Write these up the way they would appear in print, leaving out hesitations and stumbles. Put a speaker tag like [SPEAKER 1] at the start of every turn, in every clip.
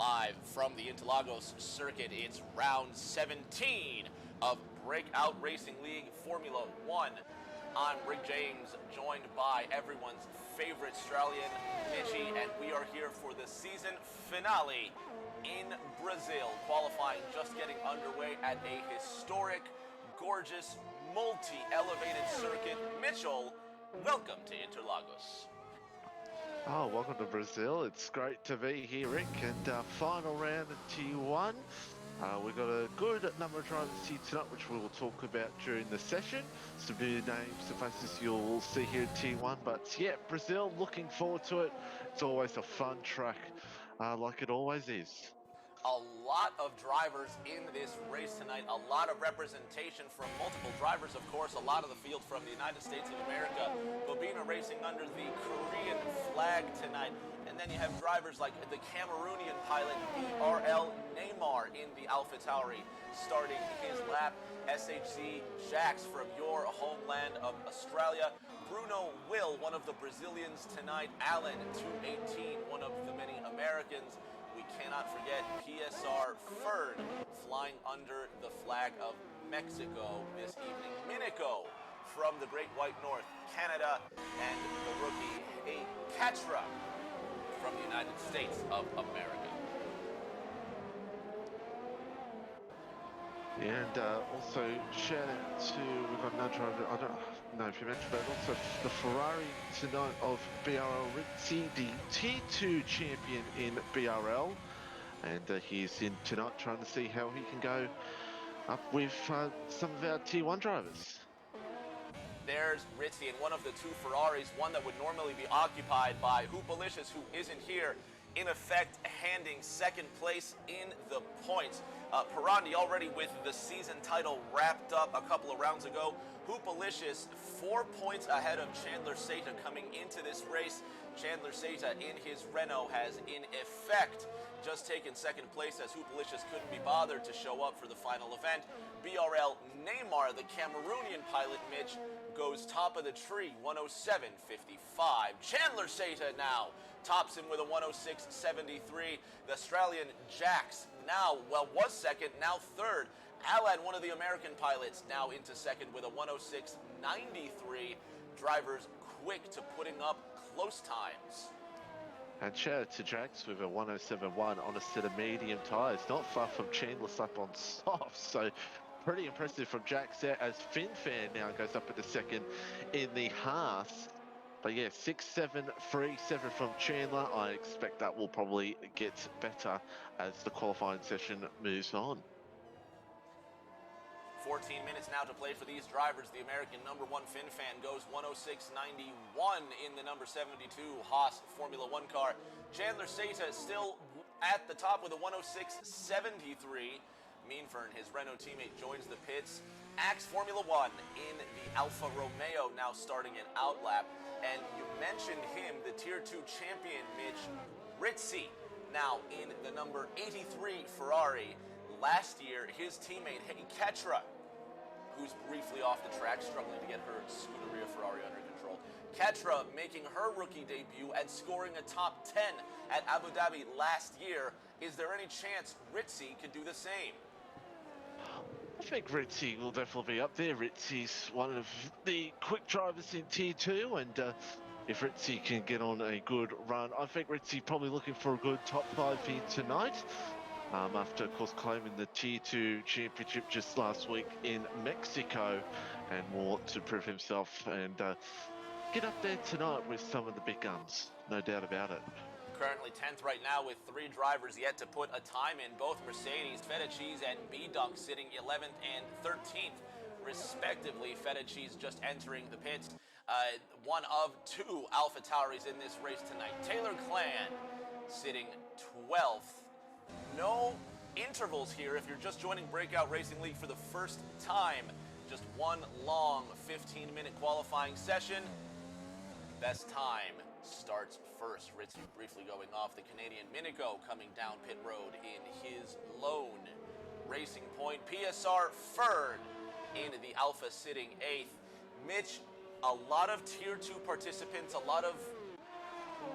[SPEAKER 1] Live from the Interlagos circuit, it's round 17 of Breakout Racing League Formula 1. I'm Rick James, joined by everyone's favorite Australian, Mitchie, and we are here for the season finale in Brazil. Qualifying just getting underway at a historic, gorgeous, multi-elevated circuit. Mitchell, welcome to Interlagos.
[SPEAKER 2] Oh, welcome to Brazil. It's great to be here, Rick. And final round of T1. We've got a good number of drivers here tonight, which we will talk about during the session. Some new names, the faces you'll see here in T1. But yeah, Brazil, looking forward to it. It's always a fun track, like it always is.
[SPEAKER 1] A lot of drivers in this race tonight, a lot of representation from multiple drivers, of course, a lot of the field from the United States of America. Bobina racing under the Korean flag tonight. And then you have drivers like the Cameroonian pilot BRL Neymar in the AlphaTauri starting his lap. SHC Jax from your homeland of Australia. Bruno Will, one of the Brazilians tonight. Alan 218, one of the many Americans. We cannot forget PSR Ferd flying under the flag of Mexico this evening. Minico from the Great White North, Canada, and the rookie A. Katra from the United States of America.
[SPEAKER 2] And also shout out to, we've got another driver, I don't know if you mentioned, but also the Ferrari tonight of BRL Rizzi, the T2 champion in BRL. And he's in tonight trying to see how he can go up with some of our T1 drivers.
[SPEAKER 1] There's Rizzi in one of the two Ferraris, one that would normally be occupied by Hoopalicious, who isn't here, in effect handing second place in the points. Pirandi already with the season title wrapped up a couple of rounds ago. Hoopalicious 4 points ahead of Chandler Seta coming into this race. Chandler Seta in his Renault has in effect just taken second place as Hoopalicious couldn't be bothered to show up for the final event. BRL Neymar, the Cameroonian pilot, Mitch, goes top of the tree, 107.55. Chandler Seta now tops him with a 106.73. The Australian Jax now, well, was second, now third. Alan, one of the American pilots, now into second with a 106.93. Drivers quick to putting up close times.
[SPEAKER 2] And shout out to Jax with a 107.1 on a set of medium tyres, not far from Chandler's up on soft. So pretty impressive from Jax there, as FinFan now goes up at the second in the Haas. But yeah, 6.737 from Chandler. I expect that will probably get better as the qualifying session moves on.
[SPEAKER 1] 14 minutes now to play for these drivers. The American number one FinFan goes 106.91 in the number 72 Haas Formula One car. Chandler Seta still at the top with a 106.73. Meanfern, his Renault teammate, joins the pits. Axe Formula One in the Alfa Romeo now starting an outlap. And you mentioned him, the Tier 2 champion, Mitch, Rizzi, now in the number 83 Ferrari. Last year, his teammate, Katra, who's briefly off the track, struggling to get her Scuderia Ferrari under control. Katra making her rookie debut and scoring a top 10 at Abu Dhabi last year. Is there any chance Rizzi could do the same?
[SPEAKER 2] I think Rizzi will definitely be up there. Rizzi's one of the quick drivers in T2, and if Rizzi can get on a good run, I think Rizzi probably looking for a good top 5 here tonight. After, of course, claiming the T2 championship just last week in Mexico, and more to prove himself and get up there tonight with some of the big guns, no doubt about it.
[SPEAKER 1] Currently 10th right now with 3 drivers yet to put a time in. Both Mercedes, Feta Cheese, and B-Dunk sitting 11th and 13th, respectively. Feta Cheese just entering the pits. One of 2 AlphaTauris in this race tonight. Taylor Clan sitting 12th. No intervals here if you're just joining Breakout Racing League for the first time. Just one long 15-minute qualifying session. Best time starts first. Rizzi briefly going off. The Canadian Minico coming down pit road in his lone Racing Point. PSR Ferd in the Alpha sitting 8th. Mitch, a lot of Tier 2 participants, a lot of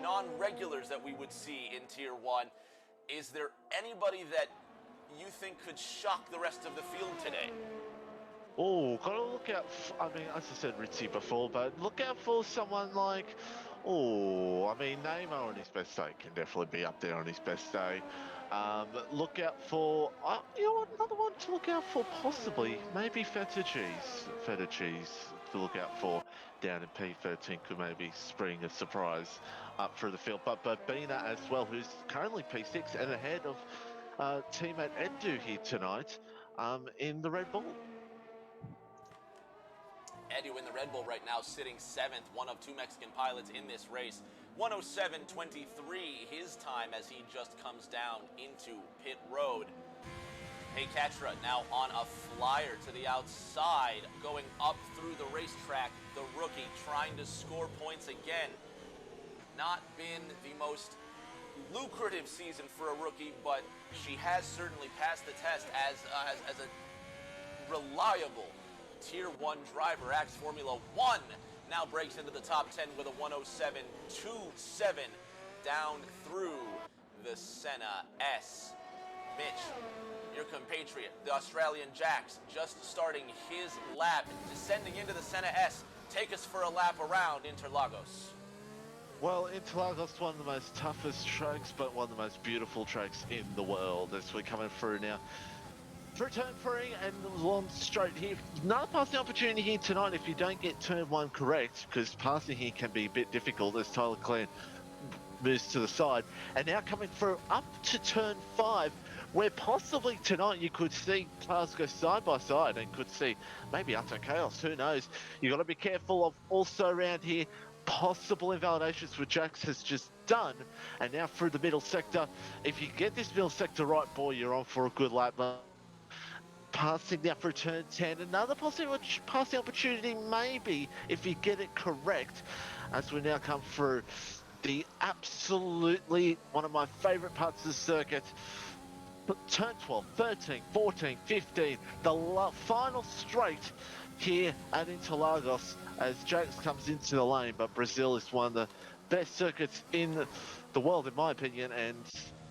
[SPEAKER 1] non-regulars that we would see in Tier 1. Is there anybody that you think could shock the rest of the field today?
[SPEAKER 2] Oh, gotta look out. I mean, as I said, Ritzy before, but look out for someone like. Oh, I mean, Neymar on his best day can definitely be up there on his best day. Look out for. You know what? Another one to look out for, possibly. Maybe Feta Cheese. Feta Cheese to look out for down in P13 could maybe spring a surprise up through the field. But Bina as well, who's currently P6 and ahead of teammate Edu here tonight in the Red Bull.
[SPEAKER 1] Edu in the Red Bull right now sitting 7th, one of 2 Mexican pilots in this race. 107.23 his time as he just comes down into pit road. Hey Katra now on a flyer to the outside, going up through the racetrack. The rookie trying to score points again. Not been the most lucrative season for a rookie, but she has certainly passed the test as a reliable Tier 1 driver. Axe Formula 1 now breaks into the top 10 with a 107.27 down through the Senna S. Mitch, your compatriot, the Australian Jax, just starting his lap, descending into the Senna S. Take us for a lap around Interlagos.
[SPEAKER 2] Well, Interlagos, one of the most toughest tracks, but one of the most beautiful tracks in the world as we're coming through now. Through turn 3 and long straight here. Another passing opportunity here tonight if you don't get turn 1 correct, because passing here can be a bit difficult as Tyler Clan moves to the side. And now coming through up to turn 5, where possibly tonight you could see cars go side by side and could see maybe Auto Chaos, who knows. You've got to be careful of also around here possible invalidations which Jax has just done. And now through the middle sector, if you get this middle sector right, boy, you're on for a good lap. Passing now for turn 10, another possible passing opportunity maybe if you get it correct, as we now come through the absolutely one of my favourite parts of the circuit. Turn 12, 13, 14, 15, the final straight here at Interlagos as Jax comes into the lane, but Brazil is one of the best circuits in the world in my opinion, and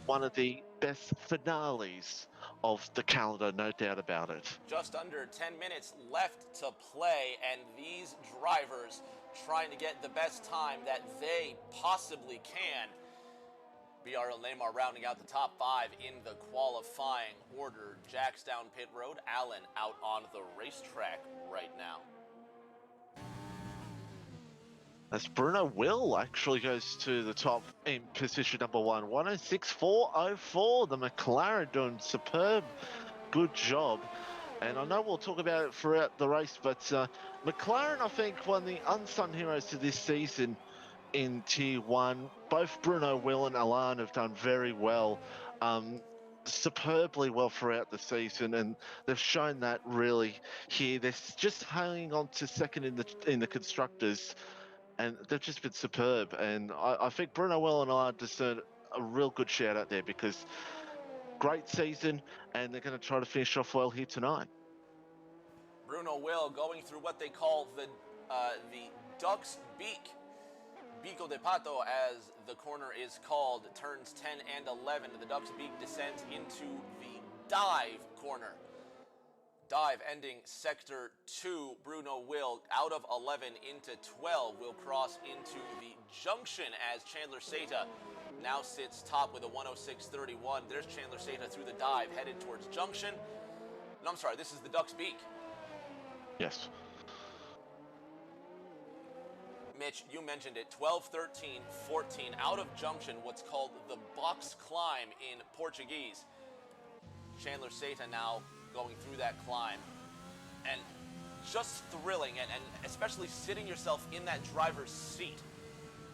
[SPEAKER 2] one of the best finales of the calendar, no doubt about it.
[SPEAKER 1] Just under 10 minutes left to play, and these drivers trying to get the best time that they possibly can. BRL Neymar rounding out the top 5 in the qualifying order. Jax down pit road, Allen out on the racetrack right now.
[SPEAKER 2] As Bruno Will actually goes to the top in position number 1, 106.404. The McLaren doing superb, good job. And I know we'll talk about it throughout the race, but McLaren, I think, one of the unsung heroes of this season in Tier 1. Both Bruno Will and Alain have done very well, superbly well throughout the season, and they've shown that really here. They're just hanging on to second in the constructors, and they've just been superb. And I think Bruno Will and Alain deserve a real good shout out there because great season, and they're going to try to finish off well here tonight.
[SPEAKER 1] Bruno Will going through what they call the Duck's Beak. Bico de Pato, as the corner is called, turns 10 and 11. The Duck's Beak descends into the dive corner. Dive ending sector 2. Bruno Will out of 11 into 12 will cross into the junction as Chandler Seta now sits top with a 106.31. There's Chandler Seta through the dive headed towards junction. No, I'm sorry, this is the Duck's Beak.
[SPEAKER 2] Yes.
[SPEAKER 1] Mitch, you mentioned it, 12, 13, 14, out of junction, what's called the box climb in Portuguese. Chandler Seta now going through that climb. And just thrilling, and especially sitting yourself in that driver's seat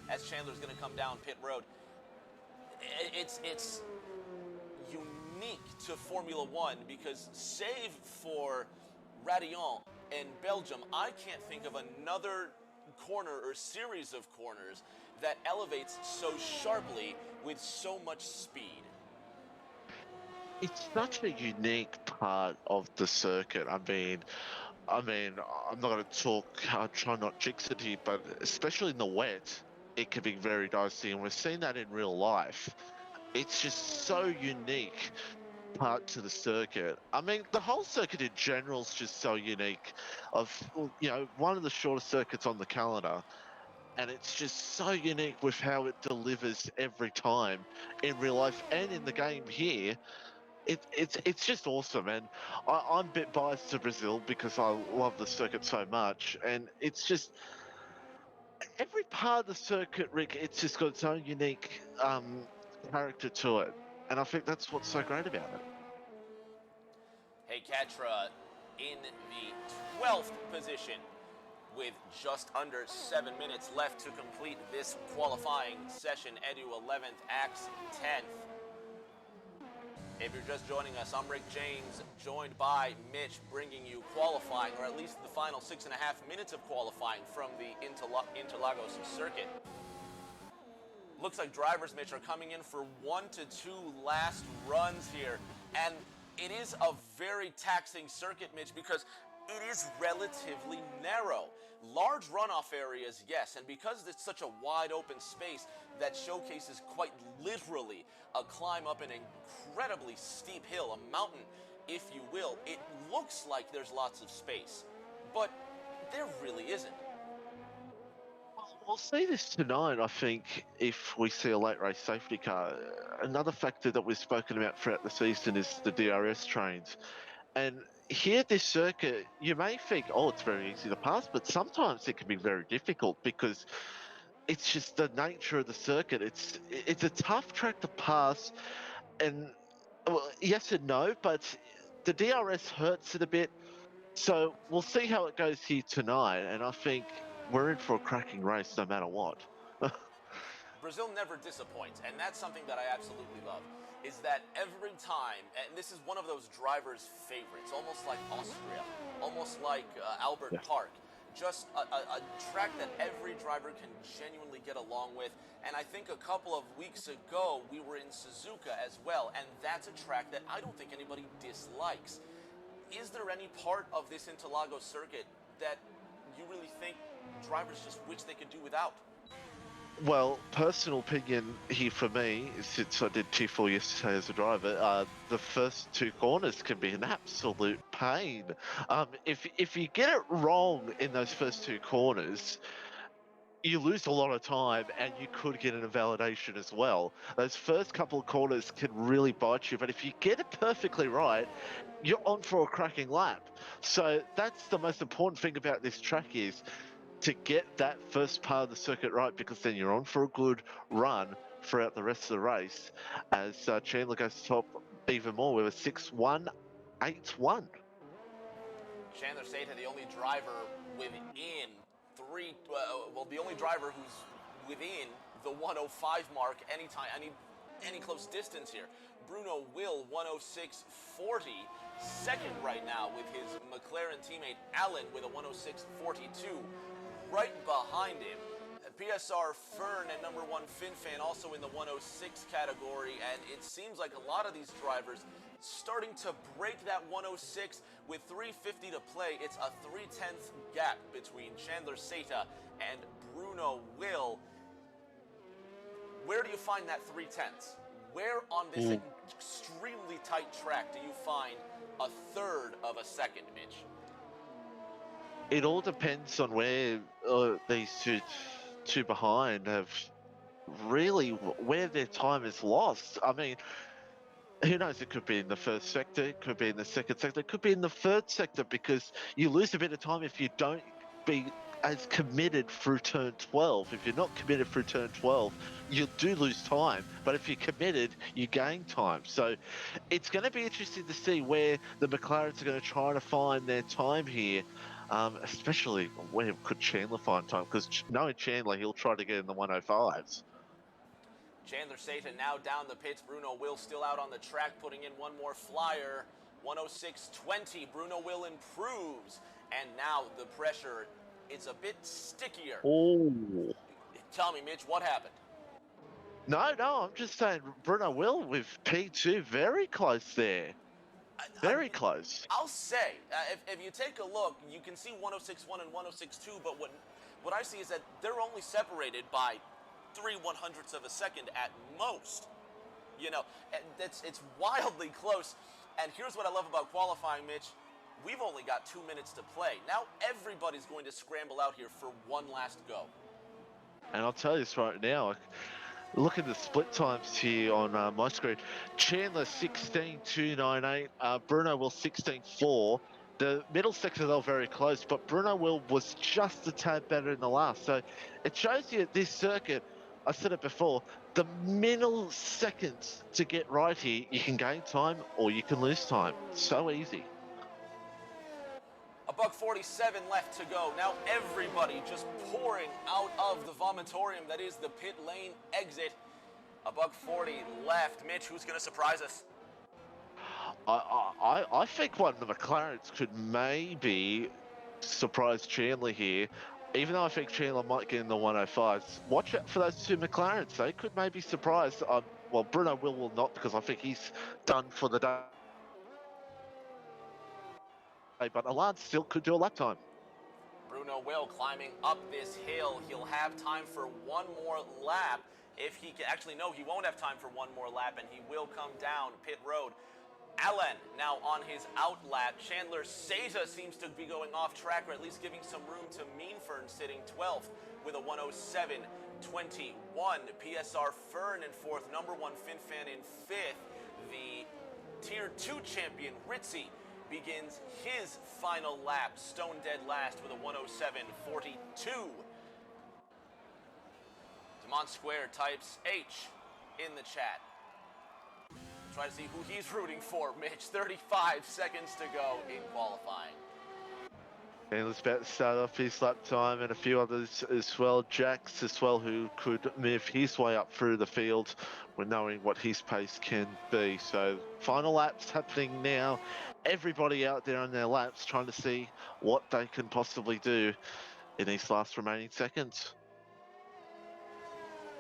[SPEAKER 1] as Chandler's going to come down pit road. It's unique to Formula One because save for Radillon and Belgium, I can't think of another corner or series of corners that elevates so sharply with so much speed.
[SPEAKER 2] It's such a unique part of the circuit. I mean, I'm not going to talk, I'll try not jinx it here, but especially in the wet, it can be very dicey, and we've seen that in real life. it's just so unique part to the circuit. I mean, the whole circuit in general is just so unique. One of the shortest circuits on the calendar, and it's just so unique with how it delivers every time in real life and in the game here. It's just awesome, and I'm a bit biased to Brazil because I love the circuit so much, and it's just every part of the circuit, Rick. It's just got its own unique character to it, and I think that's what's so great about it.
[SPEAKER 1] Hey, Katra in the 12th position with just under 7 minutes left to complete this qualifying session. Edu 11th, Axe 10th. If you're just joining us, I'm Rick James, joined by Mitch, bringing you qualifying, or at least the final 6.5 minutes of qualifying from the Interlagos circuit. Looks like drivers, Mitch, are coming in for 1 to 2 last runs here. And it is a very taxing circuit, Mitch, because it is relatively narrow. Large runoff areas, yes, and because it's such a wide open space that showcases quite literally a climb up an incredibly steep hill, a mountain, if you will, it looks like there's lots of space, but there really isn't.
[SPEAKER 2] We'll see this tonight, I think, if we see a late race safety car. Another factor that we've spoken about throughout the season is the DRS trains. And here, this circuit, you may think, oh, it's very easy to pass, but sometimes it can be very difficult because it's just the nature of the circuit. It's a tough track to pass, and well, yes and no, but the DRS hurts it a bit. So we'll see how it goes here tonight, and I think we're in for a cracking race no matter what.
[SPEAKER 1] Brazil never disappoints, and that's something that I absolutely love, is that every time, and this is one of those drivers' favorites, almost like Austria, almost like Albert
[SPEAKER 2] Yeah.
[SPEAKER 1] Park, just a track that every driver can genuinely get along with. And I think a couple of weeks ago, we were in Suzuka as well, and that's a track that I don't think anybody dislikes. Is there any part of this Interlagos circuit that you really think drivers just wish they could do without?
[SPEAKER 2] Well, personal opinion here for me, since I did T4 yesterday as a driver, the first two corners can be an absolute pain. If you get it wrong in those first two corners, you lose a lot of time and you could get an invalidation as well. Those first couple of corners can really bite you, but if you get it perfectly right, you're on for a cracking lap. So that's the most important thing about this track is to get that first part of the circuit right, because then you're on for a good run throughout the rest of the race as Chandler goes to top even more with a 6-1, 8-1.
[SPEAKER 1] Chandler Sata, the only driver within the only driver who's within the 105 mark any close distance here. Bruno Will 106.40, second right now with his McLaren teammate Allen with a 106.42. Right behind him, PSR Fern and number 1 FinFan also in the 106 category, and it seems like a lot of these drivers starting to break that 106 with 350 to play. It's a 3/10 gap between Chandler Sata and Bruno Will. Where do you find that 3/10? Where on this extremely tight track do you find a third of a second, Mitch?
[SPEAKER 2] It all depends on where these two behind have really where their time is lost. I mean, who knows? It could be in the first sector, it could be in the second sector, it could be in the third sector, because you lose a bit of time if you don't be as committed through turn 12. If you're not committed through turn 12, you do lose time. But if you're committed, you gain time. So it's going to be interesting to see where the McLarens are going to try to find their time here. Especially where could Chandler find time? Because knowing Chandler, he'll try to get in the 105s.
[SPEAKER 1] Chandler Sata now down the pits. Bruno Will still out on the track, putting in one more flyer. 106.20. Bruno Will improves. And now the pressure is a bit stickier.
[SPEAKER 2] Oh.
[SPEAKER 1] Tell me, Mitch, what happened?
[SPEAKER 2] No, I'm just saying Bruno Will with P2 very close there. Very close.
[SPEAKER 1] I'll say, if you take a look, you can see 106.1 and 106.2, but what I see is that they're only separated by 0.03 of a second at most. You know, it's wildly close. And here's what I love about qualifying, Mitch. We've only got 2 minutes to play. Now everybody's going to scramble out here for one last go.
[SPEAKER 2] And I'll tell you this right now. Look at the split times here on my screen. Chandler 16.298, Bruno Will 16.4. The middle sections are very close, but Bruno Will was just a tad better in the last. So it shows you this circuit, I said it before, the milliseconds to get right here, you can gain time or you can lose time. So easy.
[SPEAKER 1] $1:47 left to go. Now everybody just pouring out of the vomitorium that is the pit lane exit. $1:40 left. Mitch, who's going to surprise us?
[SPEAKER 2] I think one of the McLarens could maybe surprise Chandler here, even though I think Chandler might get in the 105s. Watch out for those two McLarens. They could maybe surprise. Well, Bruno will not, because I think he's done for the day. But Alon still could do a lap time.
[SPEAKER 1] Bruno Will climbing up this hill. He'll have time for one more lap. If he can, actually, no, he won't have time for one more lap, and he will come down pit road. Allen now on his out lap. Chandler Seta seems to be going off track, or at least giving some room to Meanfern sitting 12th with a 107.21. PSR Fern in 4th, number 1 FinFan in 5th. The Tier 2 champion Ritzy begins his final lap, stone dead last with a 107.42. Demont Square types H in the chat. Try to see who he's rooting for, Mitch. 35 seconds to go in qualifying.
[SPEAKER 2] And let's about to start off his lap time, and a few others as well. Jax as well, who could move his way up through the field with knowing what his pace can be. So final laps happening now. Everybody out there on their laps trying to see what they can possibly do in these last remaining seconds.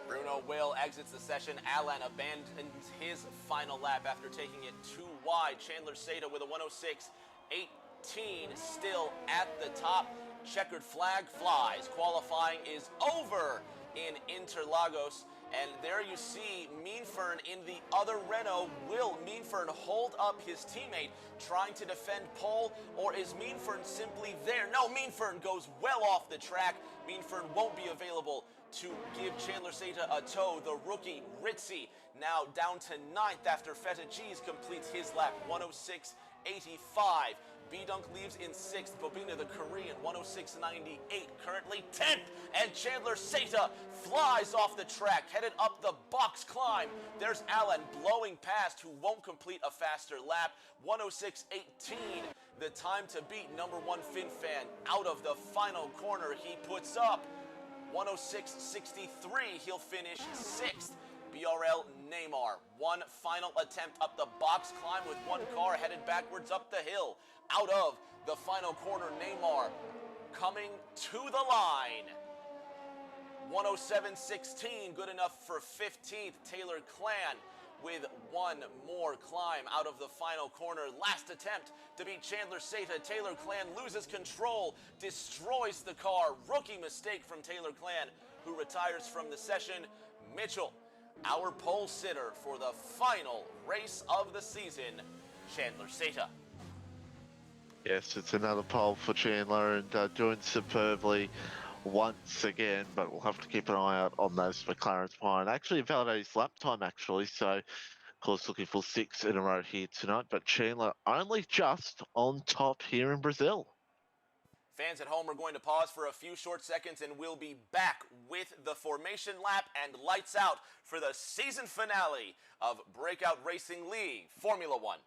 [SPEAKER 1] Bruno Will exits the session. Allen abandons his final lap after taking it too wide. Chandler Seta with a 106.18 still at the top. Checkered flag flies. Qualifying is over in Interlagos. And there you see Meanfern in the other Renault. Will Meanfern hold up his teammate trying to defend pole, or is Meanfern simply there? No, Meanfern goes well off the track. Meanfern won't be available to give Chandler Seta a tow. The rookie Ritzy now down to 9th after Feta Cheese completes his lap, 106.85. B-Dunk leaves in 6th. Bobina, the Korean, 106.98, currently 10th. And Chandler Seta flies off the track, headed up the box climb. There's Allen blowing past, who won't complete a faster lap, 106.18. The time to beat number 1 FinFan out of the final corner. He puts up 106.63. He'll finish 6th. BRL Neymar, one final attempt up the box climb with one car headed backwards up the hill. Out of the final corner, Neymar coming to the line. 107.16, good enough for 15th. Taylor Clan with one more climb out of the final corner. Last attempt to beat Chandler Seta. Taylor Clan loses control, destroys the car. Rookie mistake from Taylor Clan, who retires from the session. Mitchell, our pole sitter for the final race of the season, Chandler Seta.
[SPEAKER 2] Yes, it's another pole for Chandler, and doing superbly once again, but we'll have to keep an eye out on those McLarens behind. Actually invalidated his lap time, actually, so of course looking for 6 in a row here tonight, but Chandler only just on top here in Brazil.
[SPEAKER 1] Fans at home are going to pause for a few short seconds, and we'll be back with the formation lap and lights out for the season finale of Breakout Racing League Formula One.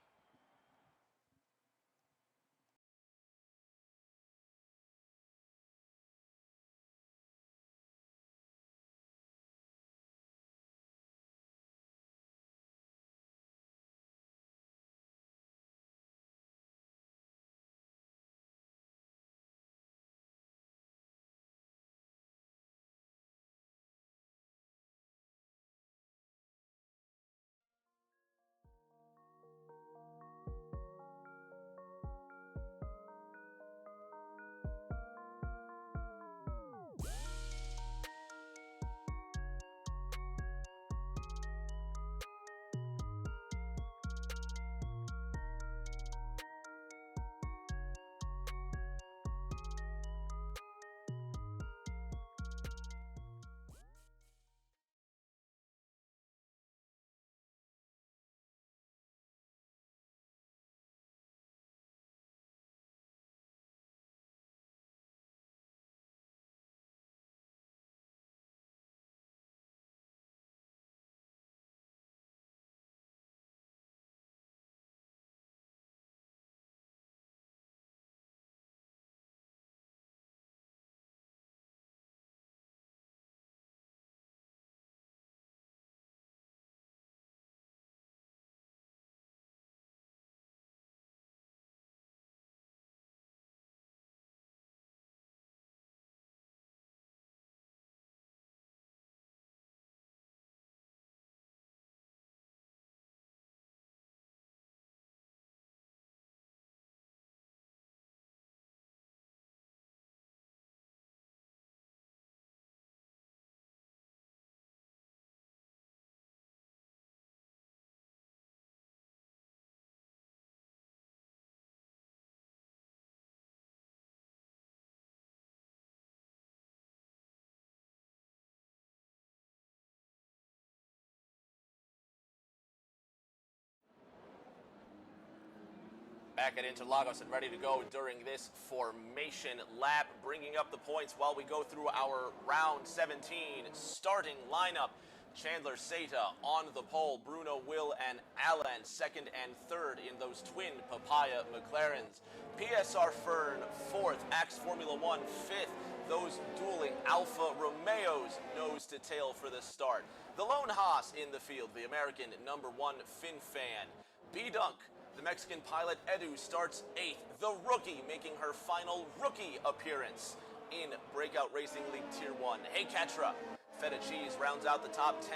[SPEAKER 1] Back at Interlagos and ready to go during this formation lap, bringing up the points while we go through our round 17 starting lineup. Chandler Seta on the pole, Bruno, Will, and Alan second and third in those twin Papaya McLarens. PSR Fern fourth, Axe Formula One fifth, those dueling Alfa Romeos nose to tail for the start. The lone Haas in the field, the American number one Fin Fan. B-Dunk, the Mexican pilot Edu starts eighth, the rookie making her final rookie appearance in Breakout Racing League Tier 1. Hey Katra, Feta Cheese rounds out the top 10,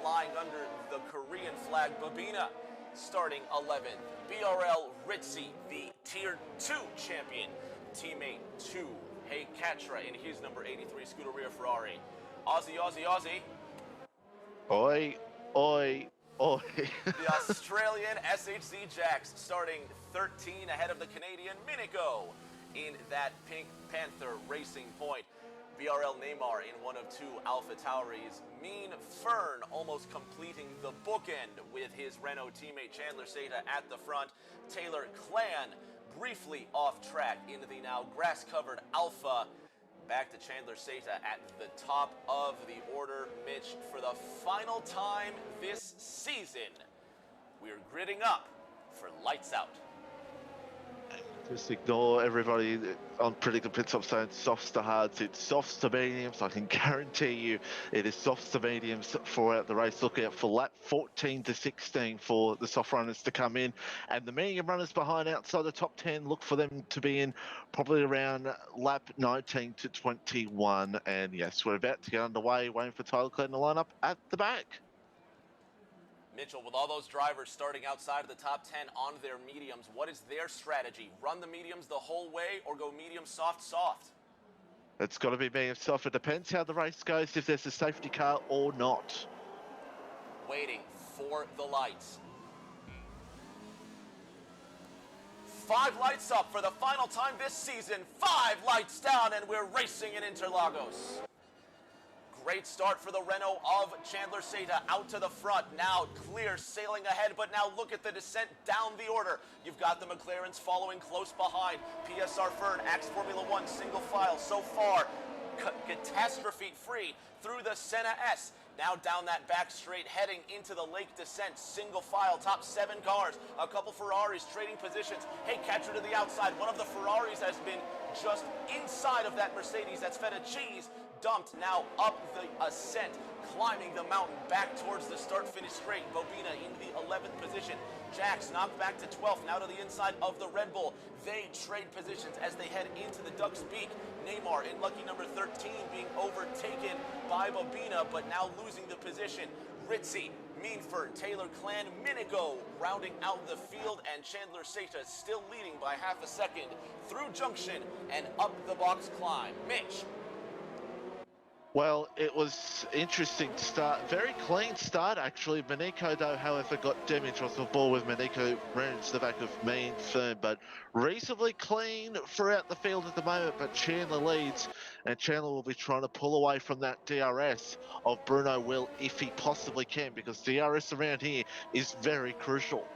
[SPEAKER 1] flying under the Korean flag. Babina starting 11th. BRL Ritzy, the Tier 2 champion, teammate 2. Hey Katra in his number 83 Scuderia Ferrari. Aussie, Aussie, Aussie.
[SPEAKER 2] Oi, oi, oi.
[SPEAKER 1] The Australian SHC Jax starting 13 ahead of the Canadian Minico in that Pink Panther Racing Point. BRL Neymar in one of two Alpha Tauris. Mean Fern almost completing the bookend with his Renault teammate Chandler Seta at the front. Taylor Clan briefly off track into the now grass-covered Alpha. Back to Chandler Seta at the top of the order. Mitch, for the final time this season, we're gridding up for lights out.
[SPEAKER 2] Just ignore everybody on predicted pit stop saying softs to hards. It's softs to mediums. I can guarantee you it is softs to mediums throughout the race. Look out for lap 14 to 16 for the soft runners to come in. And the medium runners behind outside the top 10, look for them to be in probably around lap 19 to 21. And yes, we're about to get underway, waiting for Tyler Clinton to line up at the back.
[SPEAKER 1] Mitchell, with all those drivers starting outside of the top 10 on their mediums, what is their strategy? Run the mediums the whole way or go medium, soft, soft?
[SPEAKER 2] It's got to be medium soft. It depends how the race goes, if there's a safety car or not.
[SPEAKER 1] Waiting for the lights. 5 lights up for the final time this season. 5 lights down and we're racing in Interlagos. Great start for the Renault of Chandler Seta out to the front. Now clear, sailing ahead, but now look at the descent down the order. You've got the McLarens following close behind. PSR Fern, Axe Formula One, single file so far. Catastrophe-free through the Senna S. Now down that back straight, heading into the lake descent, single file, top 7 cars. A couple Ferraris trading positions. Hey, catcher to the outside. One of the Ferraris has been just inside of that Mercedes. That's Feta Cheese. Dumped now up the ascent, climbing the mountain back towards the start-finish straight. Bobina in the 11th position. Jax knocked back to 12th, now to the inside of the Red Bull. They trade positions as they head into the Duck's Beak. Neymar in lucky number 13 being overtaken by Bobina, but now losing the position. Ritzy, Meanford, Taylor Clan, Minico rounding out the field, and Chandler Seta still leading by half a second through junction and up the box climb. Mitch.
[SPEAKER 2] Well, it was interesting to start. Very clean start, actually. Manico, though, however, got damage off the ball with Manico ran into the back of Mean Fern, but reasonably clean throughout the field at the moment. But Chandler leads, and Chandler will be trying to pull away from that DRS of Bruno Will if he possibly can, because DRS around here is very crucial.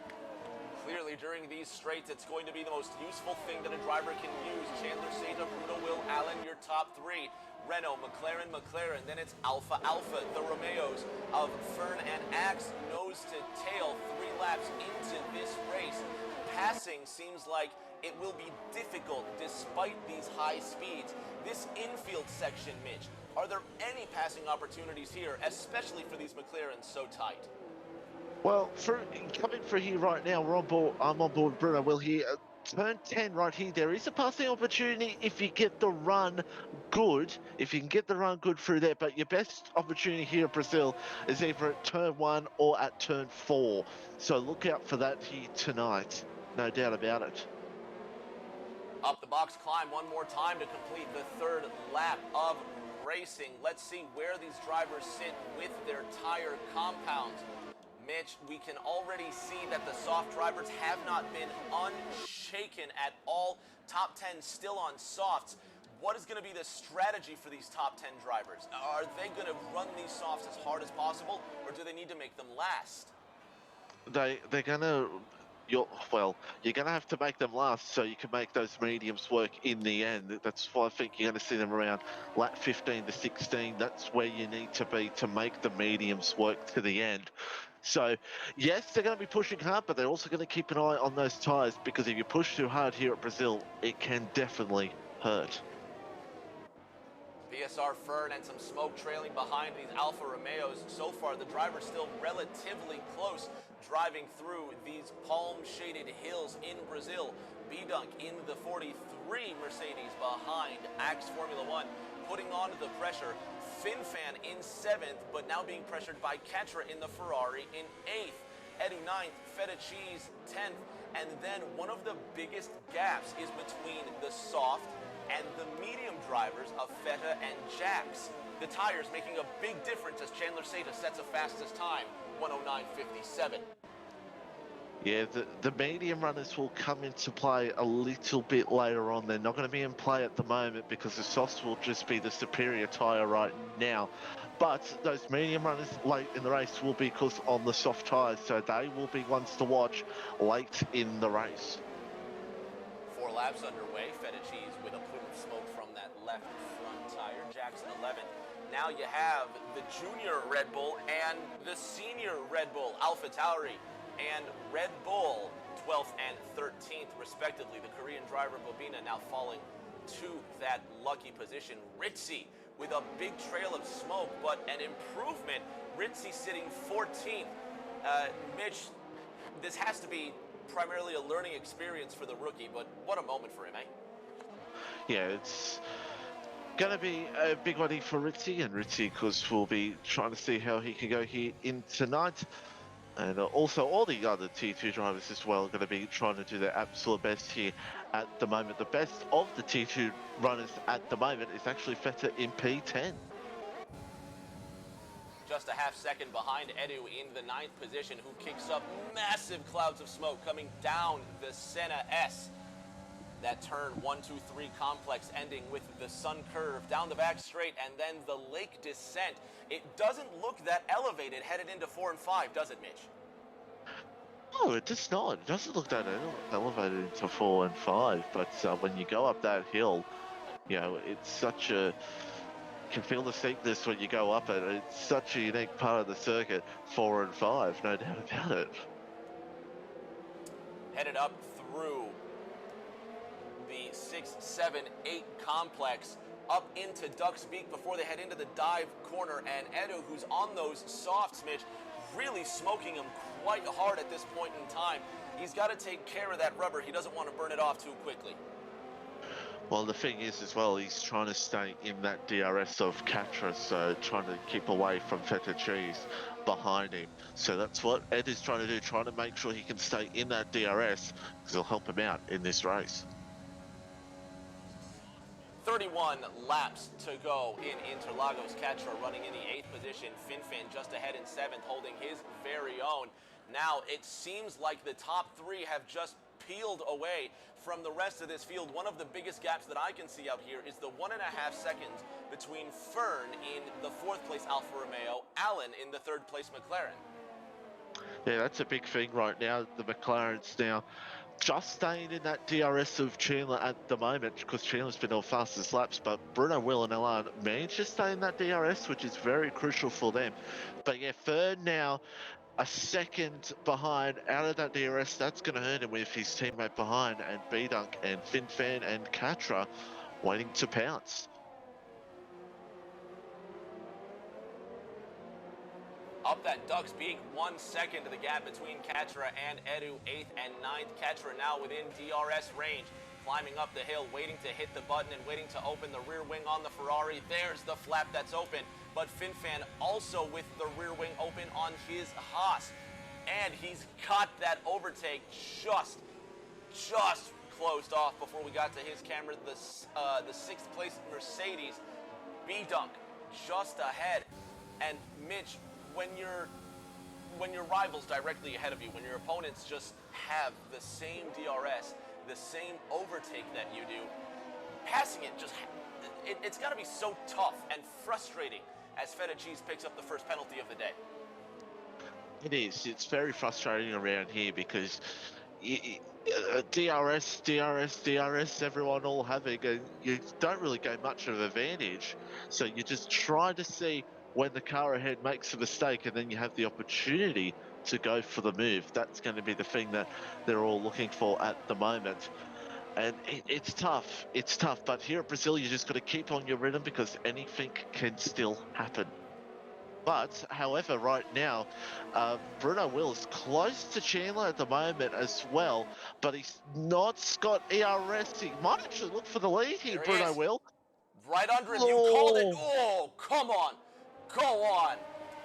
[SPEAKER 1] Clearly, during these straights, it's going to be the most useful thing that a driver can use. Chandler Seta, Bruno Will, Allen, your top 3. Renault, McLaren, then it's Alpha, the Romeos of Fern and Axe, nose to tail, 3 laps into this race. Passing seems like it will be difficult despite these high speeds. This infield section, Mitch, are there any passing opportunities here, especially for these McLarens so tight?
[SPEAKER 2] Well, coming through here right now, I'm on board Bruno Will here. Turn 10 right here, there is a passing opportunity if you get the run good, if you can get the run good through there, but your best opportunity here in Brazil is either at turn 1 or at turn 4. So look out for that here tonight, no doubt about it.
[SPEAKER 1] Up the box climb one more time to complete the 3rd lap of racing. Let's see where these drivers sit with their tire compounds. Mitch, we can already see that the soft drivers have not been unshaken at all. Top 10 still on softs. What is going to be the strategy for these top 10 drivers? Are they going to run these softs as hard as possible, or do they need to make them last?
[SPEAKER 2] They're going to you're going to have to make them last so you can make those mediums work in the end. That's why I think you're going to see them around lap 15 to 16. That's where you need to be to make the mediums work to the end. So, yes, they're going to be pushing hard, but they're also going to keep an eye on those tyres, because if you push too hard here at Brazil, it can definitely hurt.
[SPEAKER 1] BSR Fern and some smoke trailing behind these Alfa Romeos. So far, the driver's still relatively close, driving through these palm-shaded hills in Brazil. B-Dunk in the 43 Mercedes behind Axe Formula One, putting on the pressure. FinFan in 7th, but now being pressured by Catra in the Ferrari in 8th. Edu 9th, Feta Cheese 10th, and then one of the biggest gaps is between the soft and the medium drivers of Feta and Jax. The tires making a big difference as Chandler Seta sets a fastest time, 109.57.
[SPEAKER 2] Yeah, the medium runners will come into play a little bit later on. They're not going to be in play at the moment because the softs will just be the superior tyre right now. But those medium runners late in the race will be because on the soft tyres, so they will be ones to watch late in the race.
[SPEAKER 1] 4 laps underway. Feta Cheese with a plume of smoke from that left front tire. Jackson 11th. Now you have the junior Red Bull and the senior Red Bull, Alpha Tauri, and Red Bull 12th and 13th respectively. The Korean driver Bobina now falling to that lucky position. Ritzy with a big trail of smoke, but an improvement. Ritzy sitting 14th. Mitch, this has to be primarily a learning experience for the rookie, but what a moment for him, eh?
[SPEAKER 2] Yeah, it's going to be a big one for Ritzy, and Ritzy, of course, will be trying to see how he can go here in tonight. And also all the other Tier 2 drivers as well are going to be trying to do their absolute best here at the moment. The best of the Tier 2 runners at the moment is actually Feta in P10.
[SPEAKER 1] Just a half second behind Edu in the 9th position, who kicks up massive clouds of smoke coming down the Senna S. That turn 1, 2, 3 complex ending with the sun curve down the back straight and then the lake descent. It doesn't look that elevated headed into 4 and 5, does it, Mitch?
[SPEAKER 2] No, it does not. It doesn't look that elevated into 4 and 5, but when you go up that hill, you know, it's such a... You can feel the steepness when you go up it. It's such a unique part of the circuit, 4 and 5, no doubt about it.
[SPEAKER 1] Headed up through the 6, 7, 8 complex, up into Duck's Beak before they head into the dive corner, and Edu, who's on those softs, Mitch, really smoking him quite hard at this point in time. He's got to take care of that rubber. He doesn't want to burn it off too quickly.
[SPEAKER 2] Well, the thing is as well, he's trying to stay in that DRS of Catra, so trying to keep away from Feta Cheese behind him. So that's what Ed is trying to do, trying to make sure he can stay in that DRS, because it'll help him out in this race.
[SPEAKER 1] 31 laps to go in Interlagos. Catra running in the 8th position. FinFan just ahead in 7th, holding his very own. Now, it seems like the top 3 have just peeled away from the rest of this field. One of the biggest gaps that I can see out here is the 1.5 seconds between Fern in the 4th place Alfa Romeo, Allen in the 3rd place McLaren.
[SPEAKER 2] Yeah, that's a big thing right now. The McLaren's now just staying in that DRS of Chandler at the moment, because Chandler's been on fastest laps, but Bruno, Will and Alan managed to stay in that DRS, which is very crucial for them. But yeah, Fern now a second behind out of that DRS. That's going to hurt him with his teammate behind, and B-Dunk and FinFan and Catra waiting to pounce.
[SPEAKER 1] Up that Ducks Beak, 1 second to the gap between Catra and Edu, 8th and 9th. Catra now within DRS range, climbing up the hill, waiting to hit the button and waiting to open the rear wing on the Ferrari. There's the flap that's open, but FinFan also with the rear wing open on his Haas. And he's got that overtake just closed off before we got to his camera. The 6th place Mercedes, B-Dunk, just ahead. And Mitch, when your rivals directly ahead of you, when your opponents just have the same DRS, the same overtake that you do, passing it it's got to be so tough and frustrating as Feta Cheese picks up the first penalty of the day.
[SPEAKER 2] It is. It's very frustrating around here because DRS, everyone all having, and you don't really gain much of an advantage. So you just try to see when the car ahead makes a mistake, and then you have the opportunity to go for the move. That's going to be the thing that they're all looking for at the moment. And it's tough. It's tough. But here at Brazil, you just got to keep on your rhythm because anything can still happen. But, however, right now, Bruno Will is close to Chandler at the moment as well, but he's not got ERS. He might actually look for the lead here,
[SPEAKER 1] There he
[SPEAKER 2] Bruno
[SPEAKER 1] is.
[SPEAKER 2] Will.
[SPEAKER 1] Right under him. You called it.
[SPEAKER 2] Oh,
[SPEAKER 1] Oh, come on. Go on.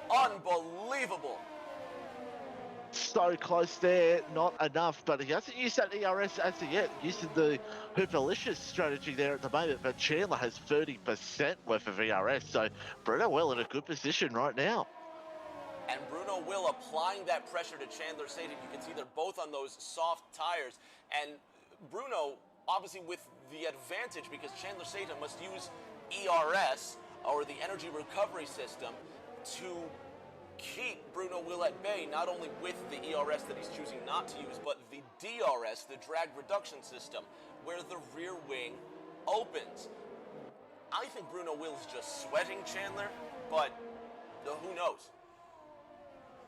[SPEAKER 1] Unbelievable.
[SPEAKER 2] so close there, not enough, but he hasn't used that ERS as of yet, using the Hoopalicious strategy there at the moment, but Chandler has 30% worth of ERS, so Bruno Will in a good position right now.
[SPEAKER 1] And Bruno Will applying that pressure to Chandler Satan. You can see they're both on those soft tires. And Bruno, obviously with the advantage because Chandler Satan must use ERS, or the energy recovery system, to keep Bruno Will at bay, not only with the ERS that he's choosing not to use, but the DRS, the drag reduction system, where the rear wing opens. I think Bruno Will is just sweating Chandler, but who knows?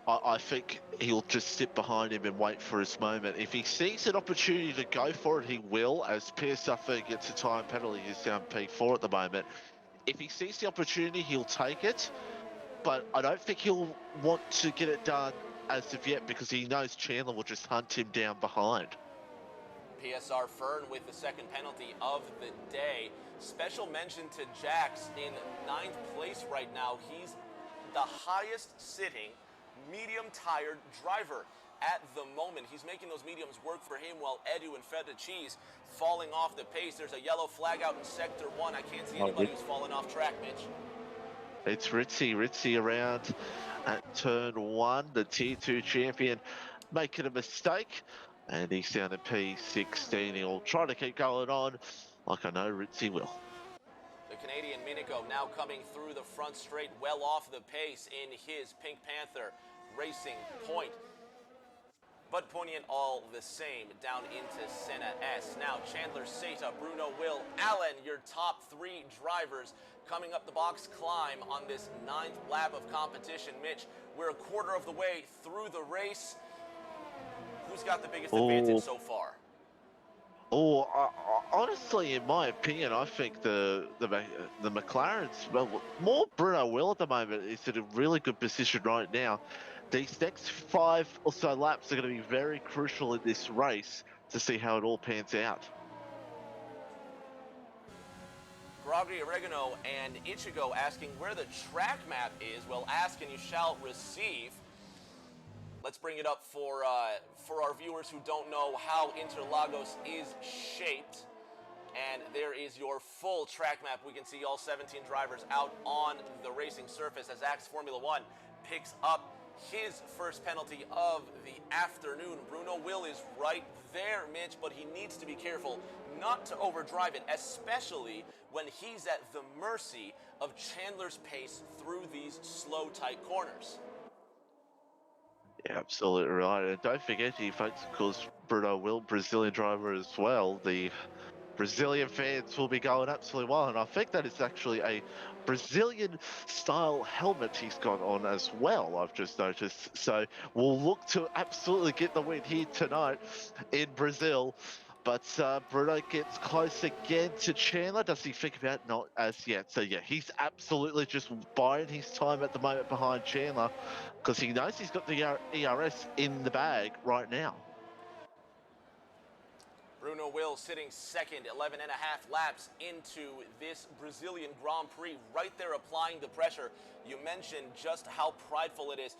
[SPEAKER 2] I think he'll just sit behind him and wait for his moment. If he sees an opportunity to go for it, he will, as Pierre Suffer gets a time penalty. He's down P4 at the moment. If he sees the opportunity, he'll take it, but I don't think he'll want to get it done as of yet because he knows Chandler will just hunt him down behind.
[SPEAKER 1] PSR Fern with the second penalty of the day. Special mention to Jax in 9th place right now. He's the highest sitting medium-tired driver at the moment. He's making those mediums work for him while Edu and Feta Cheese falling off the pace. There's a yellow flag out in Sector 1. I can't see anybody who's fallen off track, Mitch.
[SPEAKER 2] It's Ritzy around at turn 1, the Tier 2 champion, making a mistake, and he's down to P16. He'll try to keep going on, like I know Ritzy will.
[SPEAKER 1] The Canadian Minico now coming through the front straight, well off the pace in his Pink Panther Racing Point. But poignant all the same down into Senna S. Now Chandler Seta, Bruno Will, Allen, your top 3 drivers coming up the box climb on this 9th lap of competition. Mitch, we're a quarter of the way through the race. Who's got the biggest advantage so far?
[SPEAKER 2] Honestly, in my opinion, I think the McLarens, well, more Bruno Will at the moment is in a really good position right now. These next 5 or so laps are going to be very crucial in this race to see how it all pans out.
[SPEAKER 1] Gregory Oregano and Ichigo asking where the track map is. Well, ask and you shall receive. Let's bring it up for our viewers who don't know how Interlagos is shaped. And there is your full track map. We can see all 17 drivers out on the racing surface as Axe Formula 1 picks up his first penalty of the afternoon. Bruno Will is right there, Mitch, but he needs to be careful not to overdrive it, especially when he's at the mercy of Chandler's pace through these slow, tight corners.
[SPEAKER 2] Yeah, absolutely right. And don't forget, folks, of course, Bruno Will, Brazilian driver as well. The Brazilian fans will be going absolutely wild, and I think that is actually a Brazilian style helmet he's got on as well, I've just noticed. So we'll look to absolutely get the win here tonight in Brazil. But Bruno gets close again to Chandler. Does he think about it? Not as yet. So yeah, he's absolutely just buying his time at the moment behind Chandler because he knows he's got the ERS in the bag right now.
[SPEAKER 1] Bruno Will sitting second, 11 and a half laps into this Brazilian Grand Prix, right there applying the pressure. You mentioned just how prideful it is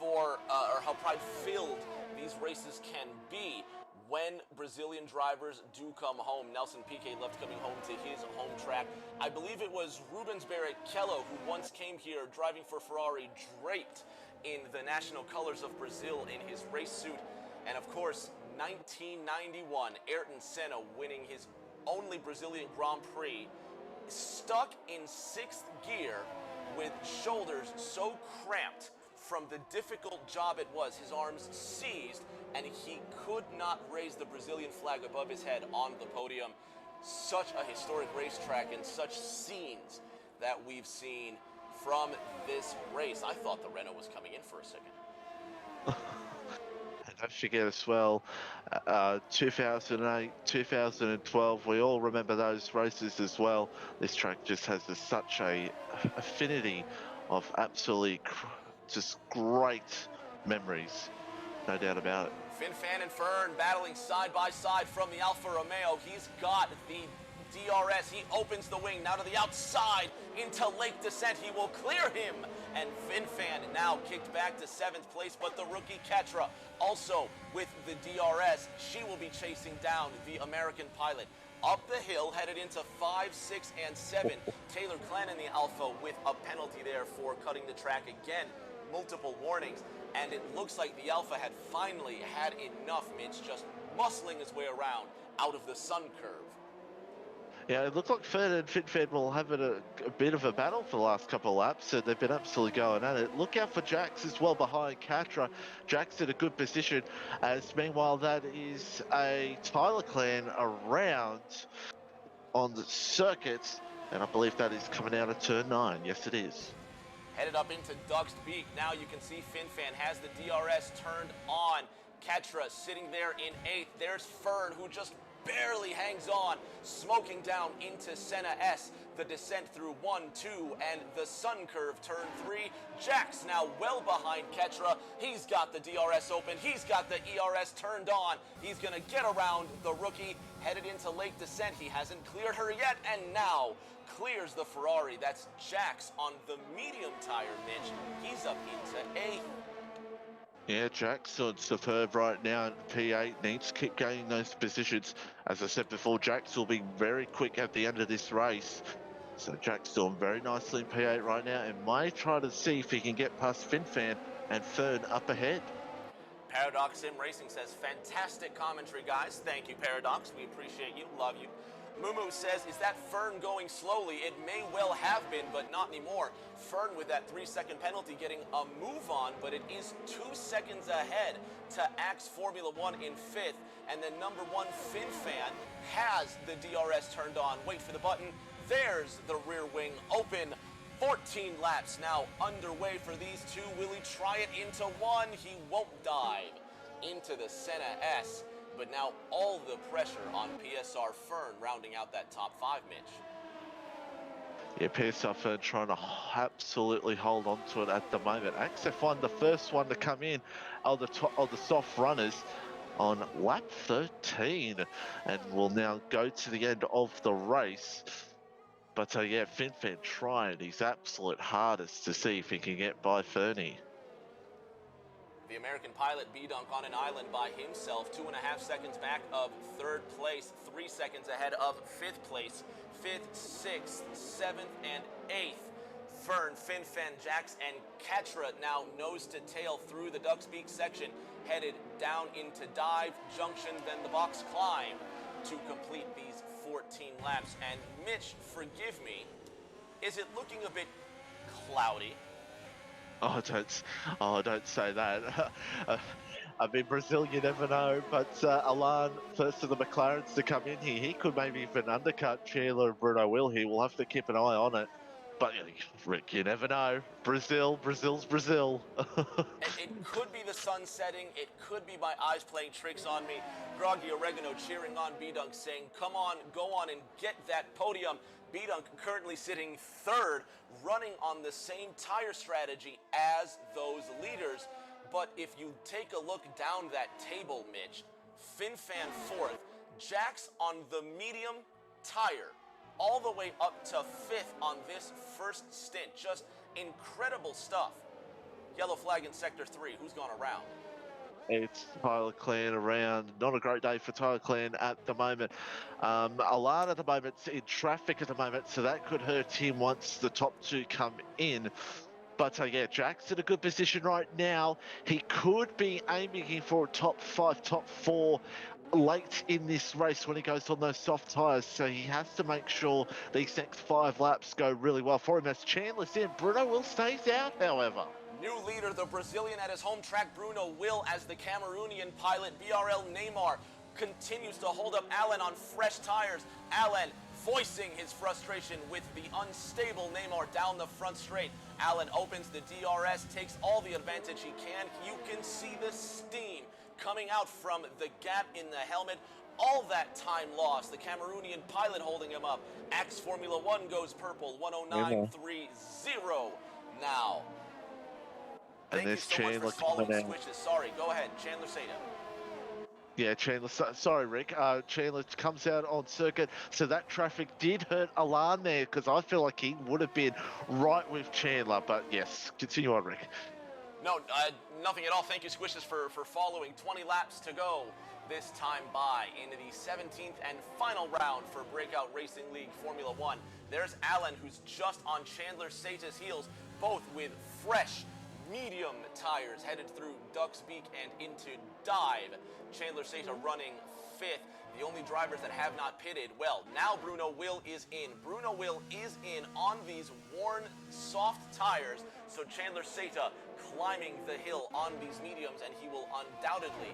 [SPEAKER 1] or how pride-filled these races can be when Brazilian drivers do come home. Nelson Piquet loved coming home to his home track. I believe it was Rubens Barrichello who once came here driving for Ferrari, draped in the national colors of Brazil in his race suit. And of course, 1991, Ayrton Senna winning his only Brazilian Grand Prix, stuck in 6th gear with shoulders so cramped from the difficult job it was. His arms seized, and he could not raise the Brazilian flag above his head on the podium. Such a historic racetrack and such scenes that we've seen from this race. I thought the Renault was coming in for a second.
[SPEAKER 2] And don't forget as well, 2008, 2012, we all remember those races as well. This track just has such a affinity of absolutely just great memories, no doubt about it.
[SPEAKER 1] Fin and Fern battling side by side from the Alfa Romeo. He's got the DRS. He opens the wing now to the outside into Lake Descent. He will clear him. And Fin now kicked back to 7th place, but the rookie Ketra also with the DRS. She will be chasing down the American pilot. Up the hill, headed into 5, 6, and 7. Taylor Clan in the Alpha with a penalty there for cutting the track again. Multiple warnings. And it looks like the Alpha had finally had enough, Mitch, just muscling his way around out of the sun curve.
[SPEAKER 2] Yeah, it looked like Fern and Fin will have a bit of a battle for the last couple of laps, so they've been absolutely going at it. Look out for Jax as well behind Katra. Jax in a good position, as meanwhile that is a Tyler Clan around on the circuit, and I believe that is coming out of turn 9. Yes, it is.
[SPEAKER 1] Headed up into Duck's Beak. Now you can see Fin has the DRS turned on. Ketra sitting there in 8th. There's Fern, who just barely hangs on, smoking down into Senna S. The descent through 1, 2, and the sun curve, turn 3. Jax now well behind Ketra. He's got the DRS open. He's got the ERS turned on. He's going to get around the rookie, headed into Lake Descent. He hasn't cleared her yet, and now clears the Ferrari. That's Jax on the medium tire, Mitch. He's up into 8th.
[SPEAKER 2] Yeah, Jax on superb right now at P8, needs to keep gaining those positions. As I said before, Jax will be very quick at the end of this race. So Jax doing very nicely in P8 right now, and might try to see if he can get past Fin and Fern up ahead.
[SPEAKER 1] Paradox Sim Racing says, fantastic commentary, guys. Thank you, Paradox. We appreciate you. Love you. Mumu says, is that Fern going slowly? It may well have been, but not anymore. Fern with that 3-second penalty getting a move on, but it is 2 seconds ahead to Axe Formula 1 in 5th. And then number 1, Fin has the DRS turned on. Wait for the button. There's the rear wing open. 14 laps now underway for these two. Will he try it into 1? He won't dive into the Senna S. But now all the pressure on PSR Fern rounding out that top 5, Mitch.
[SPEAKER 2] Yeah, PSR Fern trying to absolutely hold on to it at the moment. XF1, the first one to come in of the soft runners on lap 13, and will now go to the end of the race. But yeah, Fin trying his absolute hardest to see if he can get by Fernie.
[SPEAKER 1] The American pilot B-Dunk on an island by himself, 2.5 seconds back of 3rd place, 3 seconds ahead of 5th place, 5th, 6th, 7th, and 8th. Fern, Fin, Jax, and Ketra now nose to tail through the Duck's Beak section, headed down into Dive Junction, then the box climb to complete these 14 laps. And Mitch, forgive me, is it looking a bit cloudy?
[SPEAKER 2] Oh, don't say that. I mean, Brazil, you never know, but Alan, first of the McLarens to come in here, he could maybe even undercut Chandler and Bruno Will here. We'll have to keep an eye on it. But, Rick, you never know. Brazil's Brazil.
[SPEAKER 1] It could be the sun setting. It could be my eyes playing tricks on me. Groggy Oregano cheering on B-Dunk, saying, come on, go on and get that podium. B-Dunk currently sitting 3rd, running on the same tire strategy as those leaders. But if you take a look down that table, Mitch, Fin 4th, Jax on the medium tire, all the way up to 5th on this first stint. Just incredible stuff. Yellow flag in Sector 3. Who's gone around?
[SPEAKER 2] It's Tyler Clan around. Not a great day for Tyler Clan at the moment. Alana at the moment's in traffic at the moment, so that could hurt him once the top 2 come in. But yeah, Jack's in a good position right now. He could be aiming for a top 5, top 4 late in this race when he goes on those soft tyres. So he has to make sure these next 5 laps go really well for him. As Chandler's in, Bruno Will stays out, however.
[SPEAKER 1] New leader, the Brazilian at his home track, Bruno Will, as the Cameroonian pilot, BRL Neymar, continues to hold up Alan on fresh tires. Alan voicing his frustration with the unstable Neymar down the front straight. Alan opens the DRS, takes all the advantage he can. You can see the steam coming out from the gap in the helmet. All that time lost. The Cameroonian pilot holding him up. Axe Formula One goes purple, 109.30 now. Thank you so much for following Squishes. Sorry, go ahead, Chandler Seda.
[SPEAKER 2] Yeah, Chandler, sorry, Rick. Chandler comes out on circuit, so that traffic did hurt Alan there, because I feel like he would have been right with Chandler. But yes, continue on, Rick.
[SPEAKER 1] No, nothing at all. Thank you, Squishes, for following. 20 laps to go this time by into the 17th and final round for Breakout Racing League Formula One. There's Alan, who's just on Chandler Seta's heels, both with fresh medium tires headed through Duck's Beak and into Dive. Chandler Seta running 5th. The only drivers that have not pitted, well, now Bruno Will is in. Bruno Will is in on these worn soft tires, so Chandler Seta climbing the hill on these mediums, and he will undoubtedly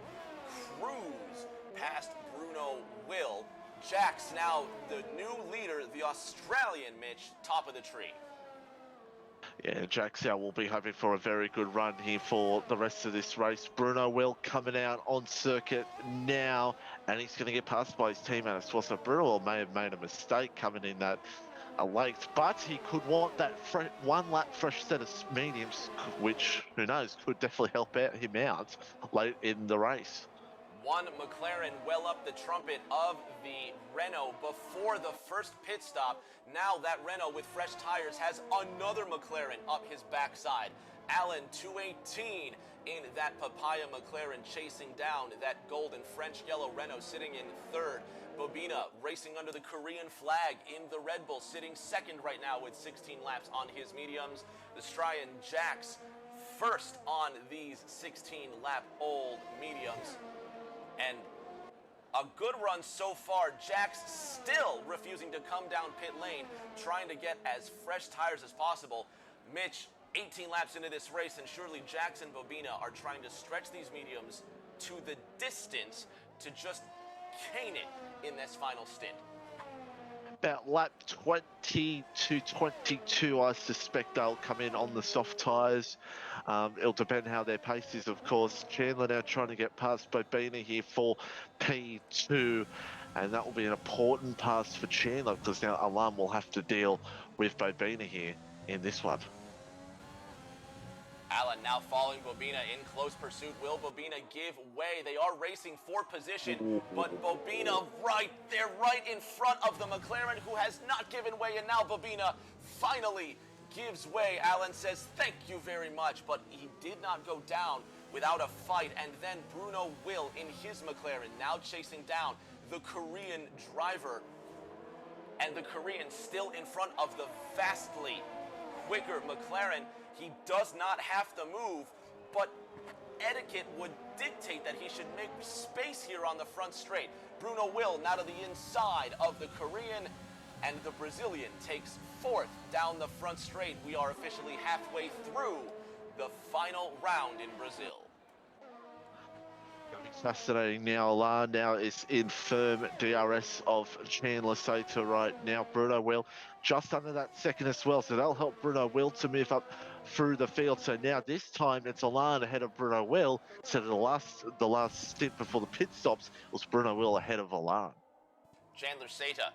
[SPEAKER 1] cruise past Bruno Will. Jax now the new leader, the Australian Mitch, top of the tree.
[SPEAKER 2] Yeah, Jax will be hoping for a very good run here for the rest of this race. Bruno Will coming out on circuit now, and he's going to get passed by his teammate. So Bruno Will may have made a mistake coming in that late, but he could want that one lap fresh set of mediums, which, who knows, could definitely help him out late in the race.
[SPEAKER 1] One McLaren well up the trumpet of the Renault before the first pit stop. Now that Renault with fresh tires has another McLaren up his backside. Alan 218 in that Papaya McLaren chasing down that golden French yellow Renault sitting in 3rd. Bobina racing under the Korean flag in the Red Bull, sitting 2nd right now with 16 laps on his mediums. The Australian Jax 1st on these 16-lap-old mediums. And a good run so far. Jax still refusing to come down pit lane, trying to get as fresh tires as possible. Mitch, 18 laps into this race, and surely Jax and Bobina are trying to stretch these mediums to the distance to just cane it in this final stint.
[SPEAKER 2] About lap 20 to 22, I suspect they'll come in on the soft tyres. It'll depend how their pace is, of course. Chandler now trying to get past Bobina here for P2, and that will be an important pass for Chandler, because now Alan will have to deal with Bobina here in this one.
[SPEAKER 1] Alan now following Bobina in close pursuit. Will Bobina give way? They are racing for position, but Bobina right there, right in front of the McLaren, who has not given way, and now Bobina finally gives way. Alan says thank you very much, but he did not go down without a fight. And then Bruno Will in his McLaren now chasing down the Korean driver, and the Korean still in front of the vastly quicker McLaren. He does not have to move, but etiquette would dictate that he should make space here on the front straight. Bruno Will now to the inside of the Korean, and the Brazilian takes 4th down the front straight. We are officially halfway through the final round in Brazil.
[SPEAKER 2] Fascinating now. Alan now is in firm DRS of Chandler Seta right now. Bruno Will just under that 2nd as well, so that'll help Bruno Will to move up through the field. So now this time it's Alan ahead of Bruno Will. So the last stint before the pit stops was Bruno Will ahead of Alan.
[SPEAKER 1] Chandler Seta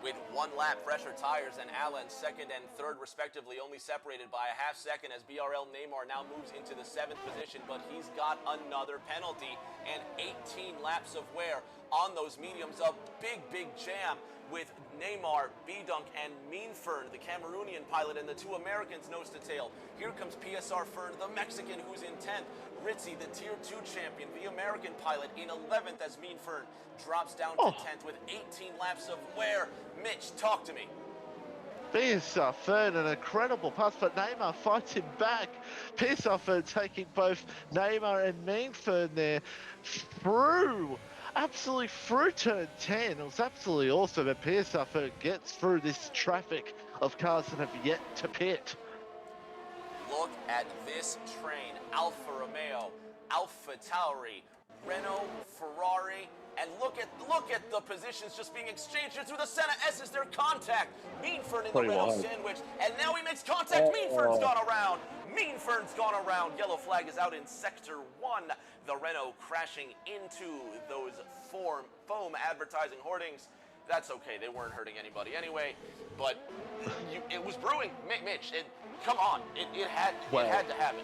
[SPEAKER 1] with 1 lap fresher tires, and Alan 2nd and 3rd respectively, only separated by a half second as BRL Neymar now moves into the 7th position, but he's got another penalty and 18 laps of wear on those mediums. A big jam with Neymar, B-Dunk, and Mean Fern, the Cameroonian pilot, and the 2 Americans nose to tail. Here comes PSR Fern, the Mexican, who's in 10th. Ritzy, the Tier 2 champion, the American pilot, in 11th as Mean Fern drops down to 10th with 18 laps of wear. Mitch, talk to me.
[SPEAKER 2] PSR Fern, an incredible pass, but Neymar fights him back. PSR Fern taking both Neymar and Mean Fern there absolutely through turn 10. It was absolutely awesome, and PSR Fern gets through this traffic of cars that have yet to pit.
[SPEAKER 1] Look at this train. Alfa Romeo, Alfa Tauri, Renault, Ferrari, and look at the positions just being exchanged here through the Senna S is their contact. Meanfern in the
[SPEAKER 2] Pretty
[SPEAKER 1] Renault
[SPEAKER 2] wild.
[SPEAKER 1] sandwich, and now he makes contact. Meanfern's gone around. Meanfern's gone around. Yellow flag is out in sector 1. The Renault crashing into those foam advertising hoardings. That's okay. They weren't hurting anybody anyway, but it was brewing. Mitch, come on. It had to happen.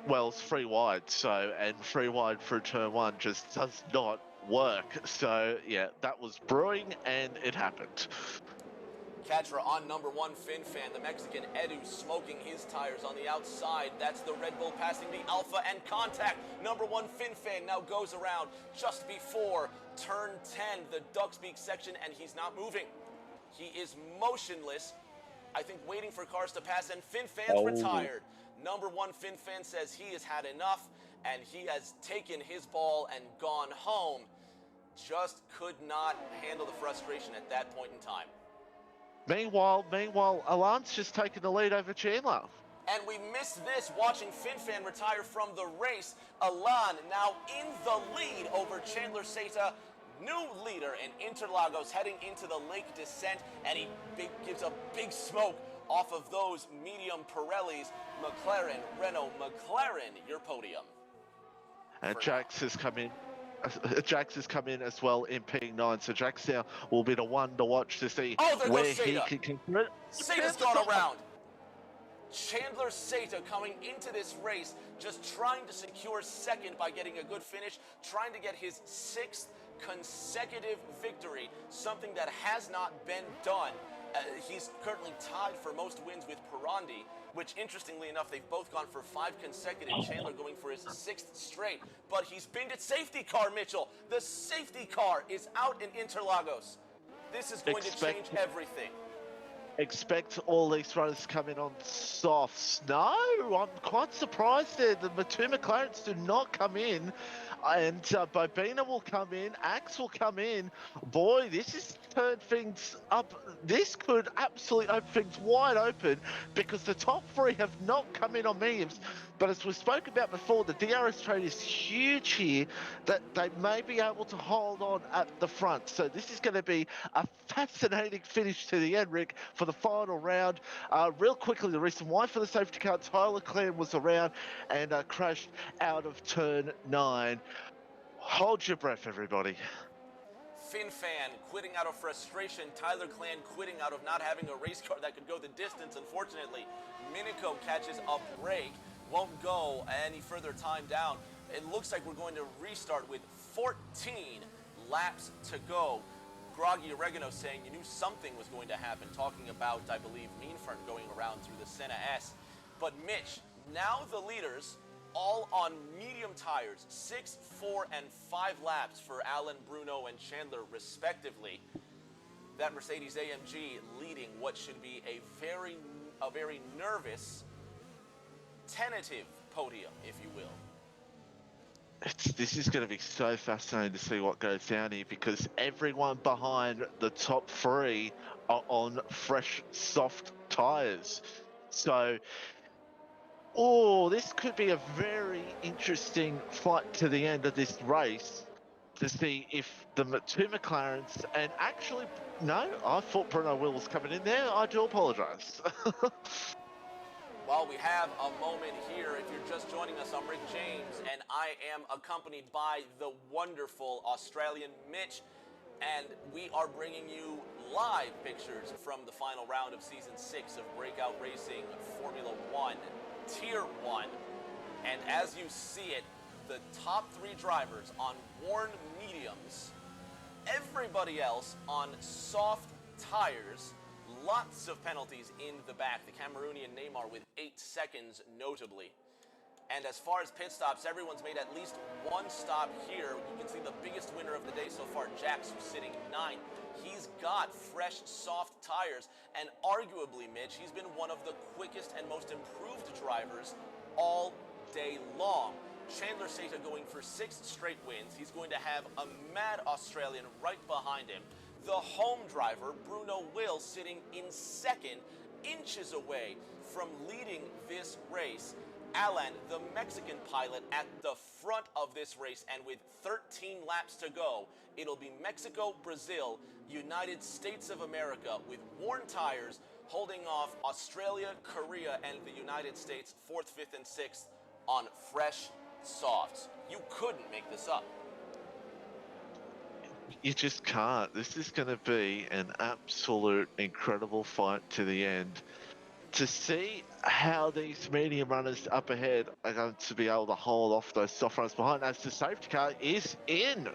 [SPEAKER 2] Well, it's 3 wide, and 3 wide for turn 1 just does not work. So, yeah, that was brewing, and it happened.
[SPEAKER 1] Katra on number 1, FinFan, the Mexican Edu smoking his tires on the outside. That's the Red Bull passing the Alpha and contact. Number 1, FinFan now goes around just before turn 10, the Ducks Beak section, and he's not moving. He is motionless, I think waiting for cars to pass, and FinFan's retired. Number 1, FinFan says he has had enough, and he has taken his ball and gone home. Just could not handle the frustration at that point in time.
[SPEAKER 2] Meanwhile, Alan's just taken the lead over Chandler.
[SPEAKER 1] And we missed this watching FinFan retire from the race. Alan now in the lead over Chandler Seta, new leader in Interlagos, heading into the lake descent, and he gives a big smoke off of those medium Pirellis. McLaren, Renault, McLaren, your podium.
[SPEAKER 2] And Jax has come in. Jax has come in as well in P9, so Jax now will be the one to watch to see where he can conclude.
[SPEAKER 1] Seta's gone around. Chandler Seta coming into this race, just trying to secure second by getting a good finish, trying to get his 6th consecutive victory, something that has not been done. He's currently tied for most wins with Pirandi, which interestingly enough, they've both gone for 5 consecutive. Chandler going for his 6th straight, but he's binned at safety car, Mitchell. The safety car is out in Interlagos. This is going to change everything.
[SPEAKER 2] Expect all these runners to come in on softs. No, I'm quite surprised there. The two McLarens do not come in. And Bobina will come in, Axe will come in. Boy, this has turned things up. This could absolutely open things wide open because the top 3 have not come in on mediums. But as we spoke about before, the DRS trade is huge here, that they may be able to hold on at the front. So this is going to be a fascinating finish to the end, Rick, for the final round. Real quickly, the reason why for the safety car, Tyler Clan was around and crashed out of turn 9. Hold your breath, everybody.
[SPEAKER 1] FinFan quitting out of frustration. Tyler Clan quitting out of not having a race car that could go the distance. Unfortunately, Minico catches a break. Won't go any further time down. It looks like we're going to restart with 14 laps to go. Groggy Oregano saying you knew something was going to happen, talking about, I believe, Meanfern going around through the Senna S. But Mitch, now the leaders all on medium tires, 6, 4, and 5 laps for Alan, Bruno, and Chandler respectively. That Mercedes AMG leading what should be a very nervous, tentative podium, if you will.
[SPEAKER 2] This is going to be so fascinating to see what goes down here because everyone behind the top 3 are on fresh, soft tyres. So, this could be a very interesting fight to the end of this race to see if the 2 McLarens, and actually, no, I thought Bruno Will was coming in there. I do apologise.
[SPEAKER 1] Well, we have a moment here. If you're just joining us, I'm Rick James, and I am accompanied by the wonderful Australian Mitch, and we are bringing you live pictures from the final round of Season 6 of Breakout Racing Formula 1, Tier 1. And as you see it, the top 3 drivers on worn mediums, everybody else on soft tires. Lots of penalties in the back. The Cameroonian Neymar with 8 seconds, notably. And as far as pit stops, everyone's made at least 1 stop here. You can see the biggest winner of the day so far, Jax, who's sitting 9th. He's got fresh, soft tires, and arguably, Mitch, he's been one of the quickest and most improved drivers all day long. Chandler Seta going for 6 straight wins. He's going to have a mad Australian right behind him. The home driver, Bruno Will, sitting in 2nd inches away from leading this race. Alan, the Mexican pilot, at the front of this race, and with 13 laps to go, it'll be Mexico, Brazil, United States of America with worn tires, holding off Australia, Korea, and the United States 4th, 5th, and 6th on fresh softs. You couldn't make this up.
[SPEAKER 2] You just can't. This is going to be an absolute incredible fight to the end. To see how these medium runners up ahead are going to be able to hold off those soft runners behind, as the safety car is in.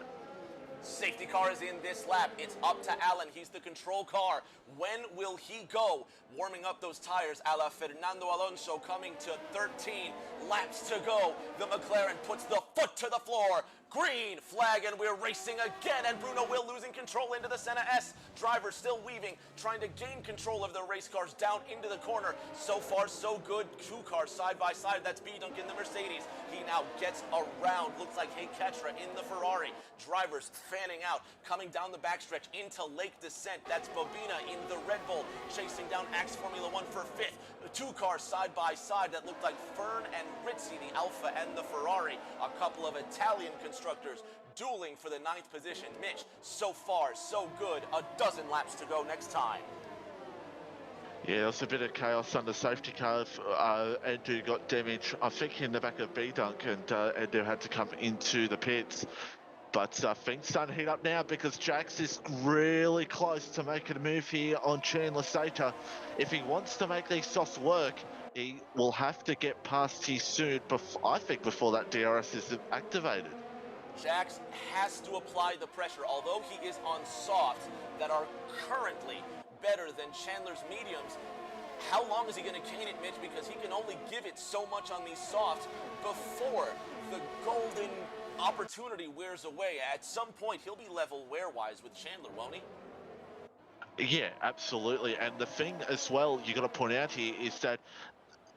[SPEAKER 1] Safety car is in this lap. It's up to Alan. He's the control car. When will he go? Warming up those tires a la Fernando Alonso, coming to 13 laps to go. The McLaren puts the foot to the floor. Green flag, and we're racing again. And Bruno Will losing control into the Senna S. Driver still weaving, trying to gain control of the race cars down into the corner. So far, so good. Two cars side by side. That's B. Dunk in the Mercedes. He now gets around. Looks like Hey Ketra in the Ferrari. Drivers fanning out, coming down the backstretch into Lake Descent. That's Bobina in the Red Bull, chasing down Axe Formula One for 5th. Two cars side by side that looked like Fern and Rizzi, the Alfa and the Ferrari. A couple of Italian constructors dueling for the 9th position. Mitch, so far, so good. A dozen laps to go next time.
[SPEAKER 2] Yeah, there was a bit of chaos under safety car. Andrew got damaged, I think, in the back of B-Dunk, and Andrew had to come into the pits. But things starting to heat up now because Jax is really close to making a move here on Chandler Sater. If he wants to make these softs work, he will have to get past here soon, I think, before that DRS is activated.
[SPEAKER 1] Jax has to apply the pressure, although he is on softs that are currently better than Chandler's mediums. How long is he going to cane it, Mitch? Because he can only give it so much on these softs before the golden opportunity wears away. At some point, he'll be level wear-wise with Chandler, won't he?
[SPEAKER 2] Yeah, absolutely. And the thing as well you got to point out here is that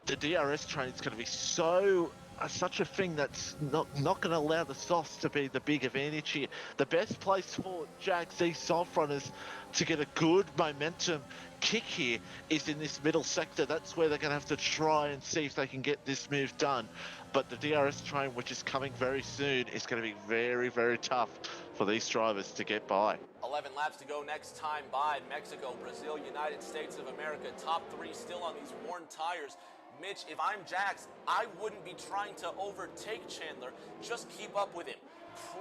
[SPEAKER 2] the DRS train is going to be such a thing that's not going to allow the softs to be the big advantage here. The best place for Jags, these soft runners, to get a good momentum kick here is in this middle sector. That's where they're going to have to try and see if they can get this move done. But the DRS train, which is coming very soon, is going to be very, very tough for these drivers to get by.
[SPEAKER 1] 11 laps to go next time by. Mexico, Brazil, United States of America, top 3 still on these worn tires. Mitch, if I'm Jax, I wouldn't be trying to overtake Chandler. Just keep up with him.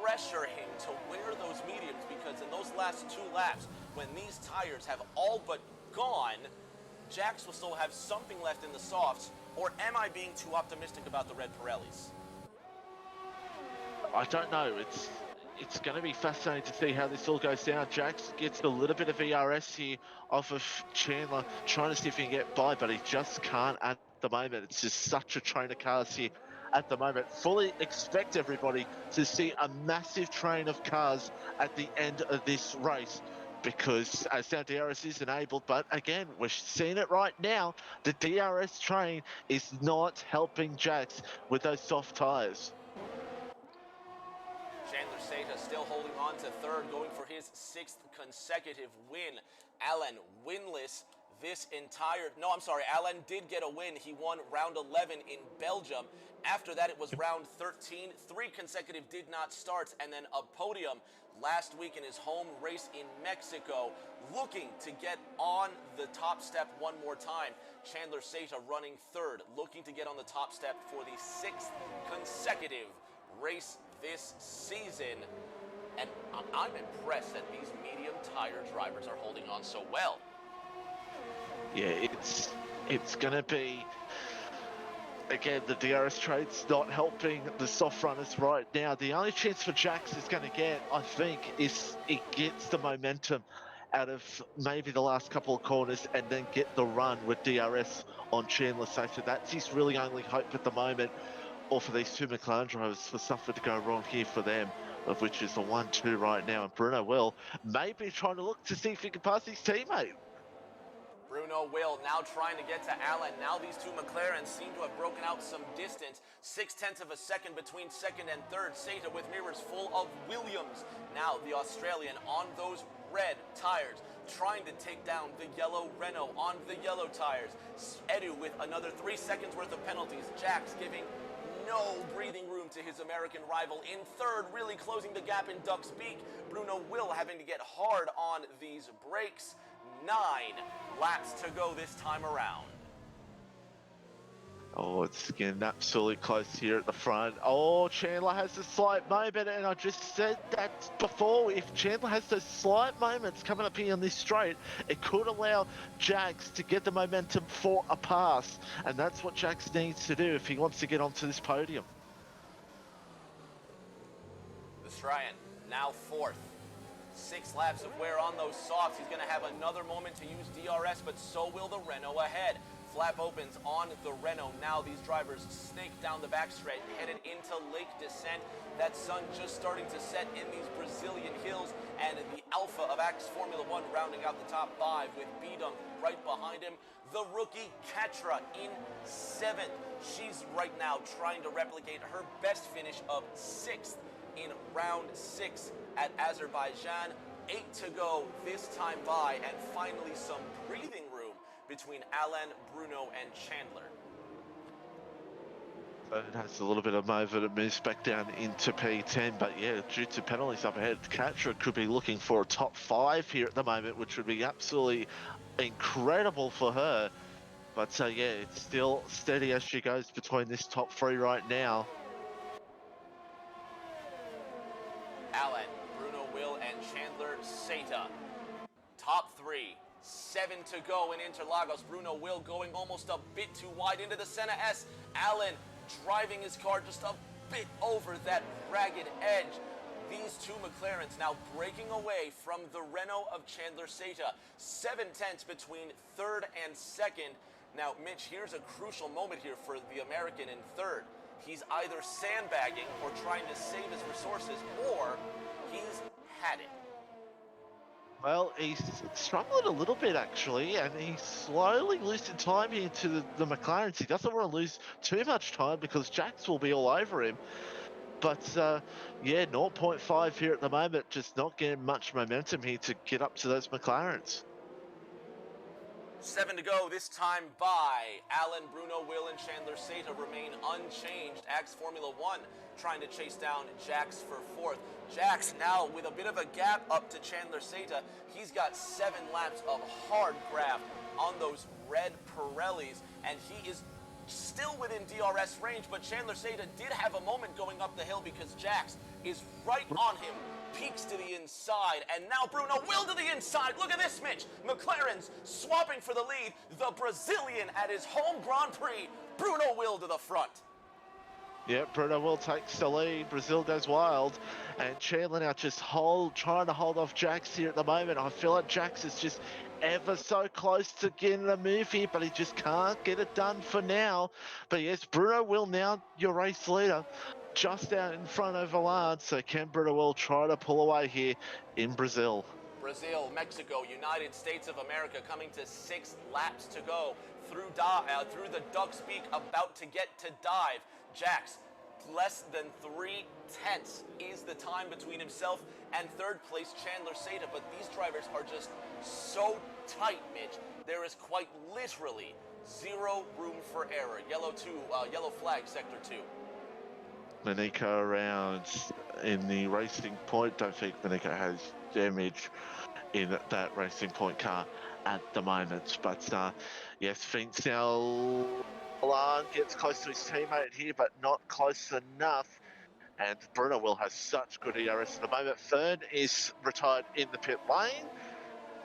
[SPEAKER 1] Pressure him to wear those mediums, because in those last 2 laps, when these tires have all but gone, Jax will still have something left in the softs. Or am I being too optimistic about the red Pirellis?
[SPEAKER 2] I don't know. It's going to be fascinating to see how this all goes down. Jax gets a little bit of ERS here off of Chandler, trying to see if he can get by, but he just can't at the moment. It's just such a train of cars here at the moment. Fully expect everybody to see a massive train of cars at the end of this race, because as our DRS is enabled, but again, we're seeing it right now. The DRS train is not helping Jax with those soft tires.
[SPEAKER 1] Chandler Sater still holding on to 3rd, going for his 6th consecutive win. Alan winless this entire... No, I'm sorry. Alan did get a win. He won round 11 in Belgium. After that, it was round 13. 3 consecutive did not start, and then a podium last week in his home race in Mexico, looking to get on the top step one more time. Chandler Sater running 3rd, looking to get on the top step for the 6th consecutive race this season. And I'm impressed that these medium tire drivers are holding on so well.
[SPEAKER 2] Yeah, it's going to be, again, the DRS trade's not helping the soft runners right now. The only chance for Jax is going to get, I think, is it gets the momentum out of maybe the last couple of corners and then get the run with DRS on Chandler Sater. That's his really only hope at the moment, or for these 2 McLaren drivers, for something to go wrong here for them, of which is the 1-2 right now. And Bruno Will maybe trying to look to see if he can pass his teammate.
[SPEAKER 1] Bruno Will now trying to get to Alan. Now these 2 McLarens seem to have broken out some distance. 0.6 of a second between 2nd and 3rd. Sater with mirrors full of Williams. Now the Australian on those red tires, trying to take down the yellow Renault on the yellow tires. Edu with another 3 seconds worth of penalties. Jax giving no breathing room to his American rival in third, really closing the gap in Duck's Beak. Bruno Will having to get hard on these brakes. 9 laps to go this time around.
[SPEAKER 2] Oh, it's getting absolutely close here at the front. Oh, Chandler has a slight moment, and I just said that before. If Chandler has those slight moments coming up here on this straight, it could allow Jax to get the momentum for a pass, and that's what Jax needs to do if he wants to get onto this podium.
[SPEAKER 1] The Australian now fourth. 6 laps of wear on those softs. He's going to have another moment to use DRS, but so will the Renault ahead. Flap opens on the Renault. Now these drivers snake down the backstretch, headed into Lake Descent. That sun just starting to set in these Brazilian hills, and the alpha of Axe Formula 1 rounding out the top 5 with B-Dunk right behind him. The rookie Katra in 7th. She's right now trying to replicate her best finish of 6th in round 6 at Azerbaijan. 8 to go this time by, and finally some breathing room between Alan, Bruno, and Chandler.
[SPEAKER 2] So it has a little bit of movement. It moves back down into P10, but yeah, due to penalties up ahead, Katra could be looking for a top 5 here at the moment, which would be absolutely incredible for her. But yeah, it's still steady as she goes between this top 3 right now.
[SPEAKER 1] Alan, Bruno Will, and Chandler Seta. Top 3. 7 to go in Interlagos. Bruno Will going almost a bit too wide into the Senna S. Alan driving his car just a bit over that ragged edge. These two McLarens now breaking away from the Renault of Chandler Seta. 7/10 between third and second. Now, Mitch, here's a crucial moment here for the American in third. He's either sandbagging or trying to save his resources, or he's had it.
[SPEAKER 2] Well, he's struggled a little bit, actually, and he's slowly losing time here to the McLarens. He doesn't want to lose too much time because Jax will be all over him. But, yeah, 0.5 here at the moment, just not getting much momentum here to get up to those McLarens.
[SPEAKER 1] 7 to go this time by. Alan, Bruno, Will, and Chandler Seta remain unchanged. Axe Formula 1 trying to chase down Jax for 4th. Jax now with a bit of a gap up to Chandler Seta. He's got 7 laps of hard graft on those red Pirellis, and he is still within DRS range, but Chandler Seta did have a moment going up the hill because Jax is right on him. Peaks to the inside, and now Bruno Will to the inside. Look at this, Mitch. McLaren's swapping for the lead. The Brazilian at his home Grand Prix. Bruno Will to the front.
[SPEAKER 2] Yeah, Bruno Will takes the lead. Brazil goes wild, and Chandler now just trying to hold off Jax here at the moment. I feel like Jax is just ever so close to getting a move here, but he just can't get it done for now. But yes, Bruno Will now your race leader, just out in front of Allard. So can Bruno Will try to pull away here in Brazil?
[SPEAKER 1] Brazil, Mexico, United States of America coming to 6 laps to go through the Duck's Beak, about to get to dive. Jax, less than 3/10 is the time between himself and third place Chandler Seta, but these drivers are just so tight, Mitch. There is quite literally 0 room for error. Yellow flag, sector 2.
[SPEAKER 2] Monica around in the Racing Point. Don't think Monica has damage in that Racing Point car at the moment. But yes, thinks now Milan gets close to his teammate here, but not close enough. And Bruno Will has such good ERS at the moment. Fern is retired in the pit lane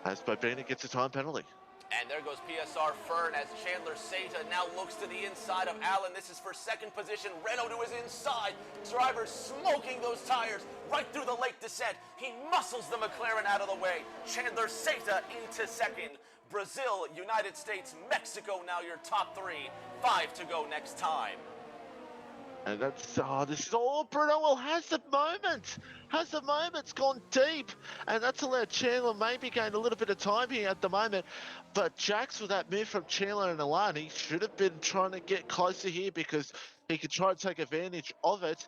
[SPEAKER 2] as Bobina gets a time penalty.
[SPEAKER 1] And there goes PSR Fern as Chandler Seta now looks to the inside of Allen. This is for second position. Renault to his inside. Driver smoking those tires right through the Lake Descent. He muscles the McLaren out of the way. Chandler Seta into second. Brazil, United States, Mexico now your top 3. 5 to go next time.
[SPEAKER 2] And that's, this is all Bruno Will has the moment. It's gone deep. And that's allowed Chandler maybe gain a little bit of time here at the moment. But Jax, with that move from Chandler and Alani, should have been trying to get closer here because he could try to take advantage of it.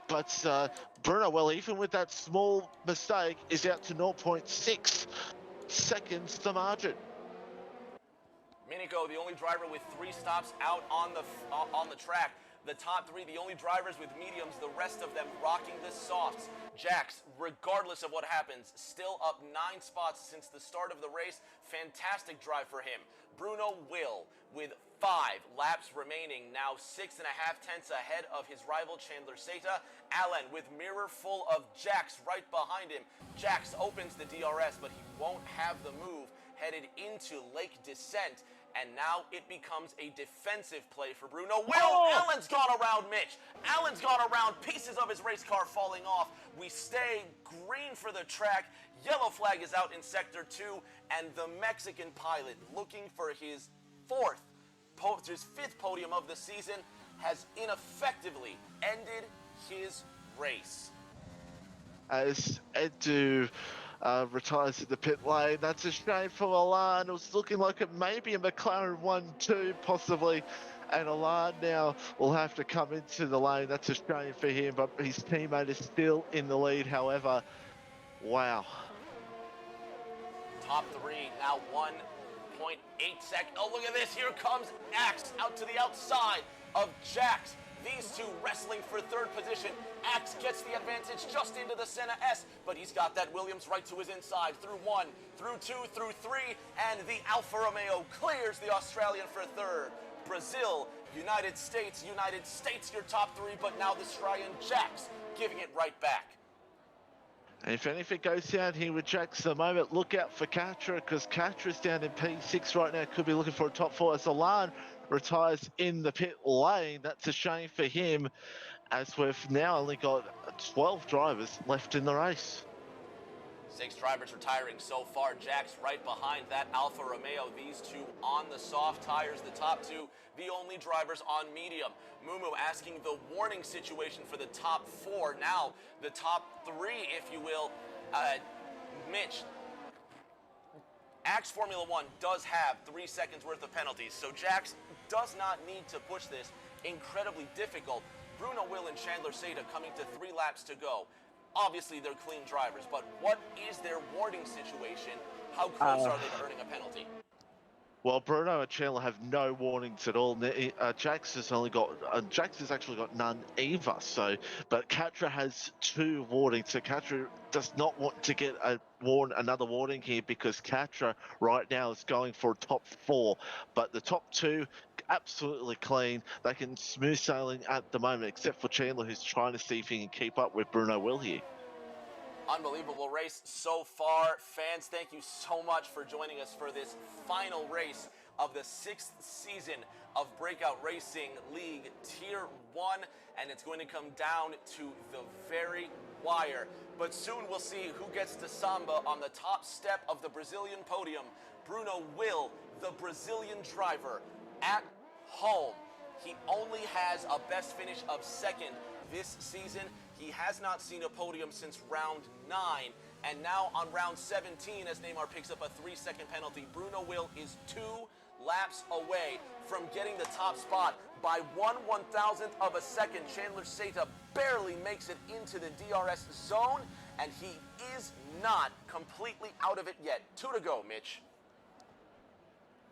[SPEAKER 2] But Bruno, well, even with that small mistake, is out to 0.6 seconds the margin.
[SPEAKER 1] Minico, the only driver with 3 stops out on the track. The top 3, the only drivers with mediums, the rest of them rocking the softs. Jax, regardless of what happens, still up 9 spots since the start of the race. Fantastic drive for him. Bruno Will, with 5 laps remaining, now 6.5 tenths ahead of his rival Chandler Seta. Allen with mirror full of Jax right behind him. Jax opens the DRS, but he won't have the move headed into Lake Descent. And now it becomes a defensive play for Bruno. Allen's gone around Mitch. Allen's gone around, pieces of his race car falling off. We stay green for the track. Yellow flag is out in sector 2, and the Mexican pilot, looking for his 5th podium of the season, has ineffectively ended his race.
[SPEAKER 2] As Edu retires at the pit lane, that's a shame for Allan. It was looking like it may be a McLaren 1-2 possibly, and Allan now will have to come into the lane. That's a shame for him, but his teammate is still in the lead. However, wow.
[SPEAKER 1] Top 3 now 1.8 seconds. Oh, look at this. Here comes Axe out to the outside of Jax. These two wrestling for 3rd position. Axe gets the advantage just into the Senna S, but he's got that Williams right to his inside. Through 1, through 2, through 3, and the Alfa Romeo clears the Australian for 3rd. Brazil, United States, your top 3, but now the Australian Jax giving it right back.
[SPEAKER 2] And if anything goes down here with Jax at the moment, look out for Katra, because Katra's down in P6 right now, could be looking for a top 4 as Allan retires in the pit lane. That's a shame for him, as we've now only got 12 drivers left in the race.
[SPEAKER 1] 6 drivers retiring so far. Jax right behind that Alfa Romeo. These 2 on the soft tires. The top 2, the only drivers on medium. Mumu asking the warning situation for the top 4. Now, the top 3, if you will. Mitch, Axe Formula 1 does have 3 seconds worth of penalties, so Jax does not need to push this. Incredibly difficult. Bruno Will and Chandler Seta coming to 3 laps to go. Obviously, they're clean drivers, but what is their warning situation? How close are they to earning a penalty?
[SPEAKER 2] Well, Bruno and Chandler have no warnings at all. Jax has actually got none either. So, but Katra has 2 warnings. So Katra does not want to get another warning here, because Katra right now is going for a top 4. But the top 2 absolutely clean. They can smooth sailing at the moment, except for Chandler, who's trying to see if he can keep up with Bruno Will here.
[SPEAKER 1] Unbelievable race so far. Fans, thank you so much for joining us for this final race of the 6th season of Breakout Racing League Tier 1, and it's going to come down to the very wire. But soon we'll see who gets to Samba on the top step of the Brazilian podium. Bruno Will, the Brazilian driver, at home. He only has a best finish of 2nd this season. He has not seen a podium since round 9, and now on round 17, as Neymar picks up a 3-second penalty, Bruno Will is 2 laps away from getting the top spot by 1/1000th of a second. Chandler Seta barely makes it into the DRS zone, and he is not completely out of it yet. 2 to go, Mitch.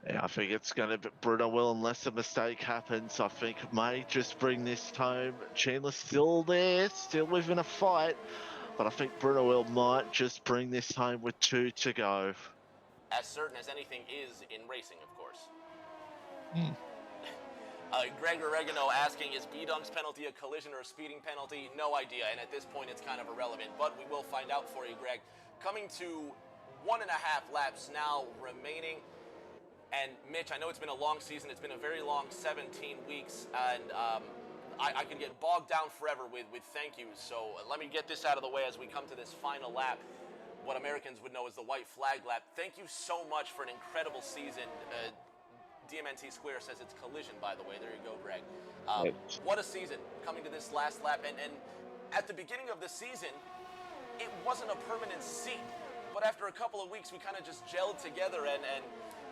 [SPEAKER 2] Yeah, I think it's going to be Bruno Will, unless a mistake happens. I think may just bring this home. Chandler's still there, still within a fight, but I think Bruno Will might just bring this home with 2 to go.
[SPEAKER 1] As certain as anything is in racing, of course. Greg Oregano asking, is B-Dunk's penalty a collision or a speeding penalty? No idea, and at this point it's kind of irrelevant, but we will find out for you, Greg. Coming to 1.5 laps now remaining. And Mitch, I know it's been a long season. It's been a very long 17 weeks, and I could get bogged down forever with thank yous. So let me get this out of the way as we come to this final lap, what Americans would know as the white flag lap. Thank you so much for an incredible season. DMNT Square says it's collision, by the way. There you go, Greg. What a season coming to this last lap. And at the beginning of the season, it wasn't a permanent seat. But after a couple of weeks, we kind of just gelled together, and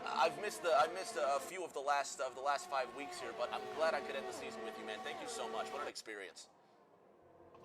[SPEAKER 1] I've missed a few of the last 5 weeks here, but I'm glad I could end the season with you, man. Thank you so much. What an experience.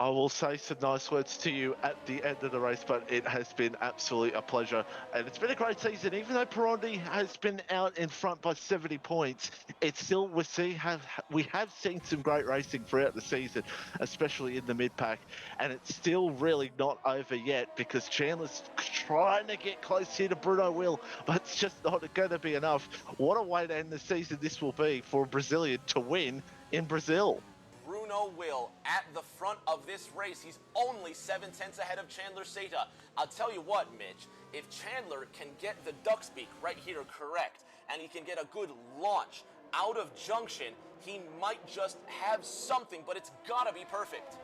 [SPEAKER 2] I will say some nice words to you at the end of the race, but it has been absolutely a pleasure. And it's been a great season. Even though Perondi has been out in front by 70 points, it's still, we have seen some great racing throughout the season, especially in the mid-pack. And it's still really not over yet because Chandler's trying to get close here to Bruno Will, but it's just not going to be enough. What a way to end the season this will be for a Brazilian to win in Brazil.
[SPEAKER 1] Bruno Will at the front of this race. He's only 7/10 ahead of Chandler Seta. I'll tell you what, Mitch, if Chandler can get the duck's beak right here correct, and he can get a good launch out of junction, he might just have something, but it's gotta be perfect.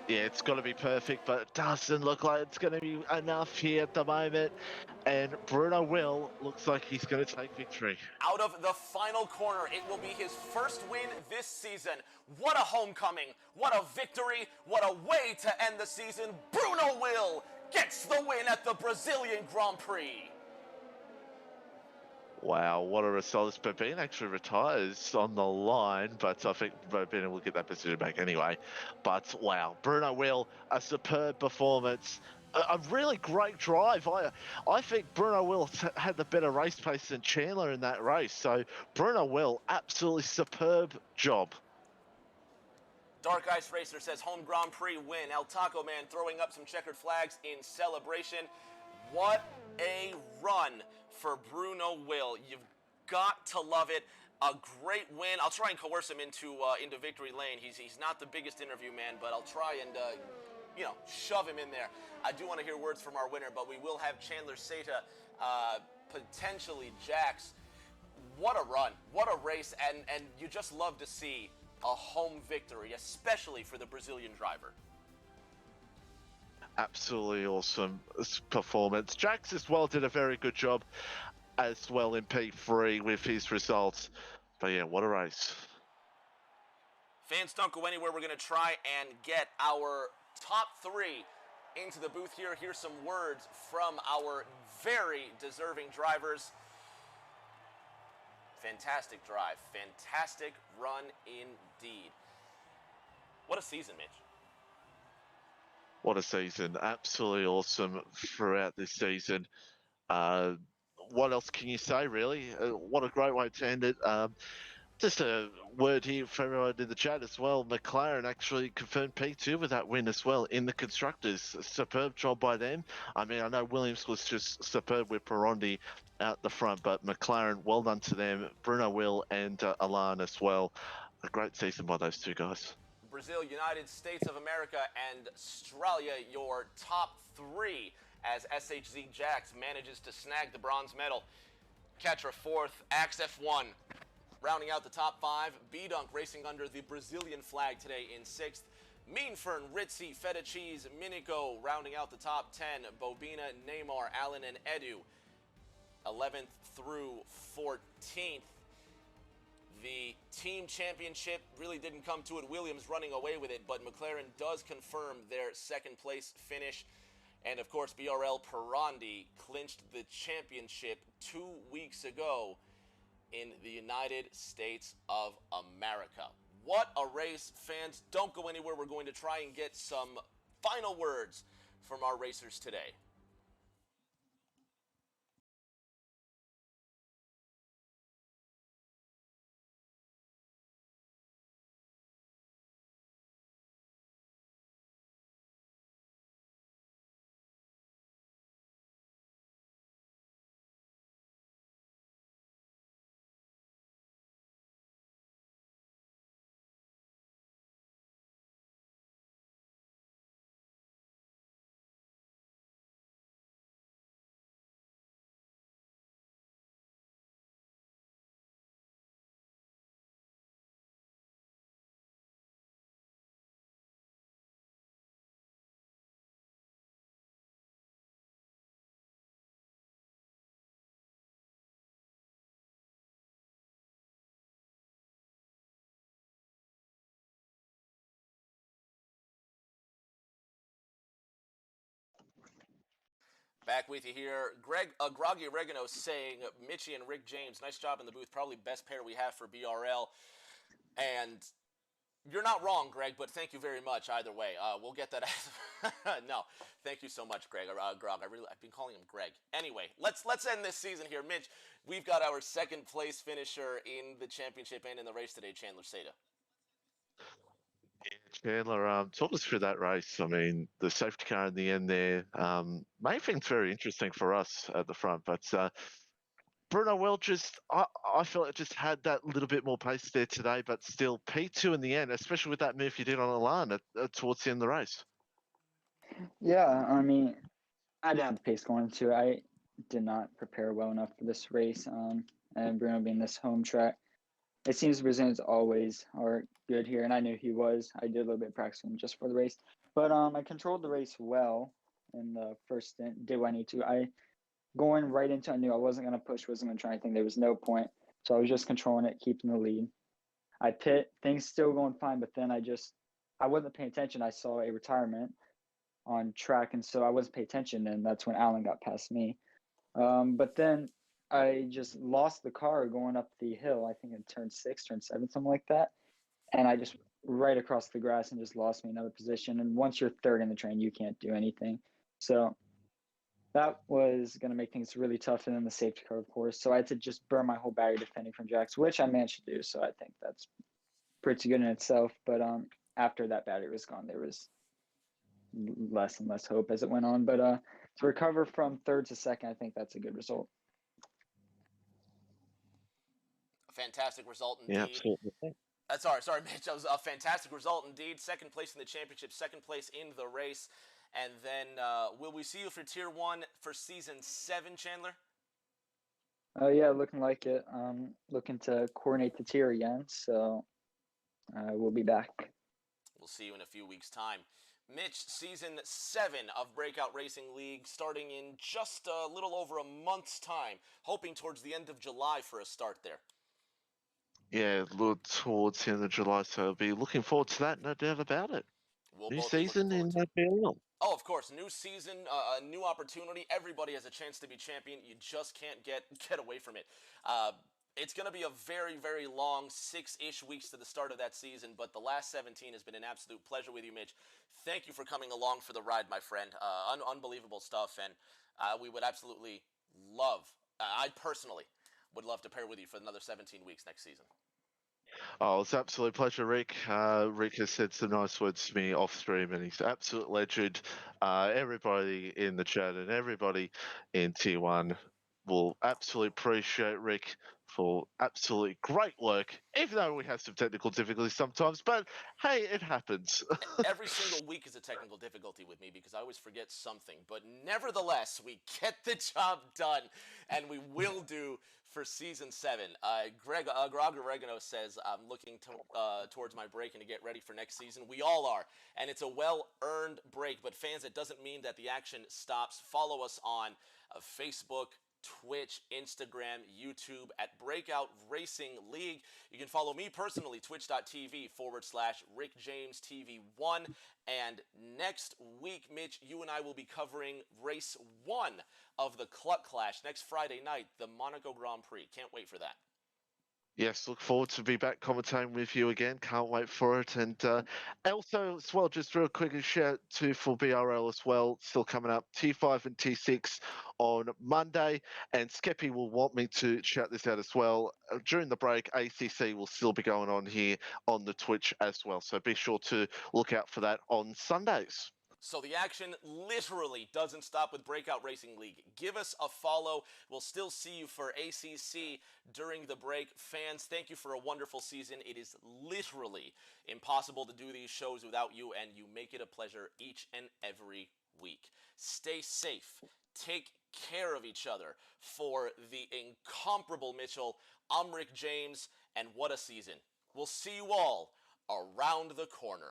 [SPEAKER 2] Yeah, it's got to be perfect, but it doesn't look like it's going to be enough here at the moment. And Bruno Will looks like he's going to take victory.
[SPEAKER 1] Out of the final corner, it will be his first win this season. What a homecoming, what a victory, what a way to end the season. Bruno Will gets the win at the Brazilian Grand Prix.
[SPEAKER 2] Wow, what a result. Bobina actually retires on the line, but I think Bobina will get that position back anyway. But wow, Bruno Will, a superb performance. A really great drive. I think Bruno Will had the better race pace than Chandler in that race. So Bruno Will, absolutely superb job.
[SPEAKER 1] Dark Ice Racer says home Grand Prix win. El Taco Man throwing up some checkered flags in celebration. What a run for Bruno Will. You've got to love it. A great win. I'll try and coerce him into victory lane. He's not the biggest interview man, but I'll try and shove him in there. I do want to hear words from our winner, but we will have Chandler Seta, potentially Jax. What a run. What a race. And you just love to see a home victory, especially for the Brazilian driver.
[SPEAKER 2] Absolutely awesome performance. Jax as well did a very good job as well in P3 with his results. But yeah, what a race.
[SPEAKER 1] Fans, don't go anywhere. We're going to try and get our top three into the booth here. Here's some words from our very deserving drivers. Fantastic drive. Fantastic run indeed. What a season, Mitch.
[SPEAKER 2] What a season. Absolutely awesome throughout this season. What else can you say, really? What a great way to end it. Just a word here for everyone in the chat as well. McLaren actually confirmed P2 with that win as well in the Constructors. Superb job by them. I mean, I know Williams was just superb with Perondi out the front, but McLaren, well done to them. Bruno Will and Alan as well. A great season by those two guys.
[SPEAKER 1] Brazil, United States of America, and Australia, your top three, as SHZ Jax manages to snag the bronze medal. Ketra fourth, Axe F1 rounding out the top five. B-Dunk racing under the Brazilian flag today in sixth. Meanfern, Ritzy, Feta Cheese, Minico rounding out the top 10. Bobina, Neymar, Allen, and Edu 11th through 14th. The team championship really didn't come to it. Williams running away with it, but McLaren does confirm their second place finish. And of course, BRL Perondi clinched the championship 2 weeks ago in the United States of America. What a race, fans. Don't go anywhere. We're going to try and get some final words from our racers today. Back with you here. Groggy Oregano saying, Mitchie and Rick James, nice job in the booth. Probably best pair we have for BRL. And You're not wrong, Greg, but thank you very much either way. We'll get that. No, thank you so much, Greg. Grog, I've been calling him Greg. Anyway, let's end this season here, Mitch. We've got our second place finisher in the championship and in the race today, Chandler Seda.
[SPEAKER 2] Chandler, talk us through that race. I mean, the safety car in the end there made things very interesting for us at the front, but Bruno Well I felt it just had that little bit more pace there today, but still P2 in the end, especially with that move you did on the line towards the end of the race.
[SPEAKER 3] Yeah, I mean, I didn't have the pace going into it. I did not prepare well enough for this race, and Bruno being this home track. It seems Brazilians always are good here, and I knew he was. I did a little bit of practicing just for the race, but I controlled the race well in the first stint. Did what I need to. I going right into it, I knew I wasn't going to push, wasn't going to try anything. There was no point, so I was just controlling it, keeping the lead. I pit, things still going fine, but then I wasn't paying attention. I saw a retirement on track, and so I wasn't paying attention, and that's when Alan got past me. But then I just lost the car going up the hill. I think it turned 6, turned 7, something like that. And I just right across the grass and just lost me another position. And once you're third in the train, you can't do anything. So that was going to make things really tough. And then the safety car, of course. So I had to just burn my whole battery defending from Jax, which I managed to do. So I think that's pretty good in itself. But after that battery was gone, there was less and less hope as it went on. But to recover from third to second, I think that's a good result.
[SPEAKER 1] A fantastic result indeed.
[SPEAKER 2] Yeah, absolutely.
[SPEAKER 1] Sorry, Mitch. That was a fantastic result indeed. Second place in the championship, second place in the race. And then will we see you for Tier 1 for Season 7, Chandler?
[SPEAKER 3] Yeah, looking like it. Looking to coordinate the tier again, so we'll be back.
[SPEAKER 1] We'll see you in a few weeks' time. Mitch, Season 7 of Breakout Racing League starting in just a little over a month's time, hoping towards the end of July for a start there.
[SPEAKER 2] Yeah, look towards the end of July, so I'll be looking forward to that, no doubt about it. New season in BRL.
[SPEAKER 1] Oh, of course, new season, a new opportunity. Everybody has a chance to be champion. You just can't get away from it. It's going to be a very, very long 6-ish weeks to the start of that season, but the last 17 has been an absolute pleasure with you, Mitch. Thank you for coming along for the ride, my friend. Unbelievable stuff, and we would absolutely love, I personally would love to pair with you for another 17 weeks next season.
[SPEAKER 2] Oh, it's an absolute pleasure, Rick. Rick has said some nice words to me off stream, and he's an absolute legend. Everybody in the chat and everybody in Tier 1 will absolutely appreciate Rick for absolutely great work, even though we have some technical difficulties sometimes. But hey, it happens.
[SPEAKER 1] Every single week is a technical difficulty with me because I always forget something. But nevertheless, we get the job done, and we will do for Season 7. Greg Oregano says, I'm looking towards my break and to get ready for next season. We all are, and it's a well-earned break. But fans, it doesn't mean that the action stops. Follow us on Facebook, Twitch, Instagram, YouTube at Breakout Racing League. You can follow me personally, twitch.tv/RickJamesTV1. And next week, Mitch, you and I will be covering race 1 of the Cluck Clash next Friday night, the Monaco Grand Prix. Can't wait for that.
[SPEAKER 2] Yes, look forward to be back commentating with you again. Can't wait for it. And also, as well, just real quick, a shout to for BRL as well, still coming up, T5 and T6 on Monday. And Skeppy will want me to shout this out as well. During the break, ACC will still be going on here on the Twitch as well. So be sure to look out for that on Sundays.
[SPEAKER 1] So the action literally doesn't stop with Breakout Racing League. Give us a follow. We'll still see you for ACC during the break. Fans, thank you for a wonderful season. It is literally impossible to do these shows without you, and you make it a pleasure each and every week. Stay safe. Take care of each other. For the incomparable Mitchell, I'm Rick James, and what a season. We'll see you all around the corner.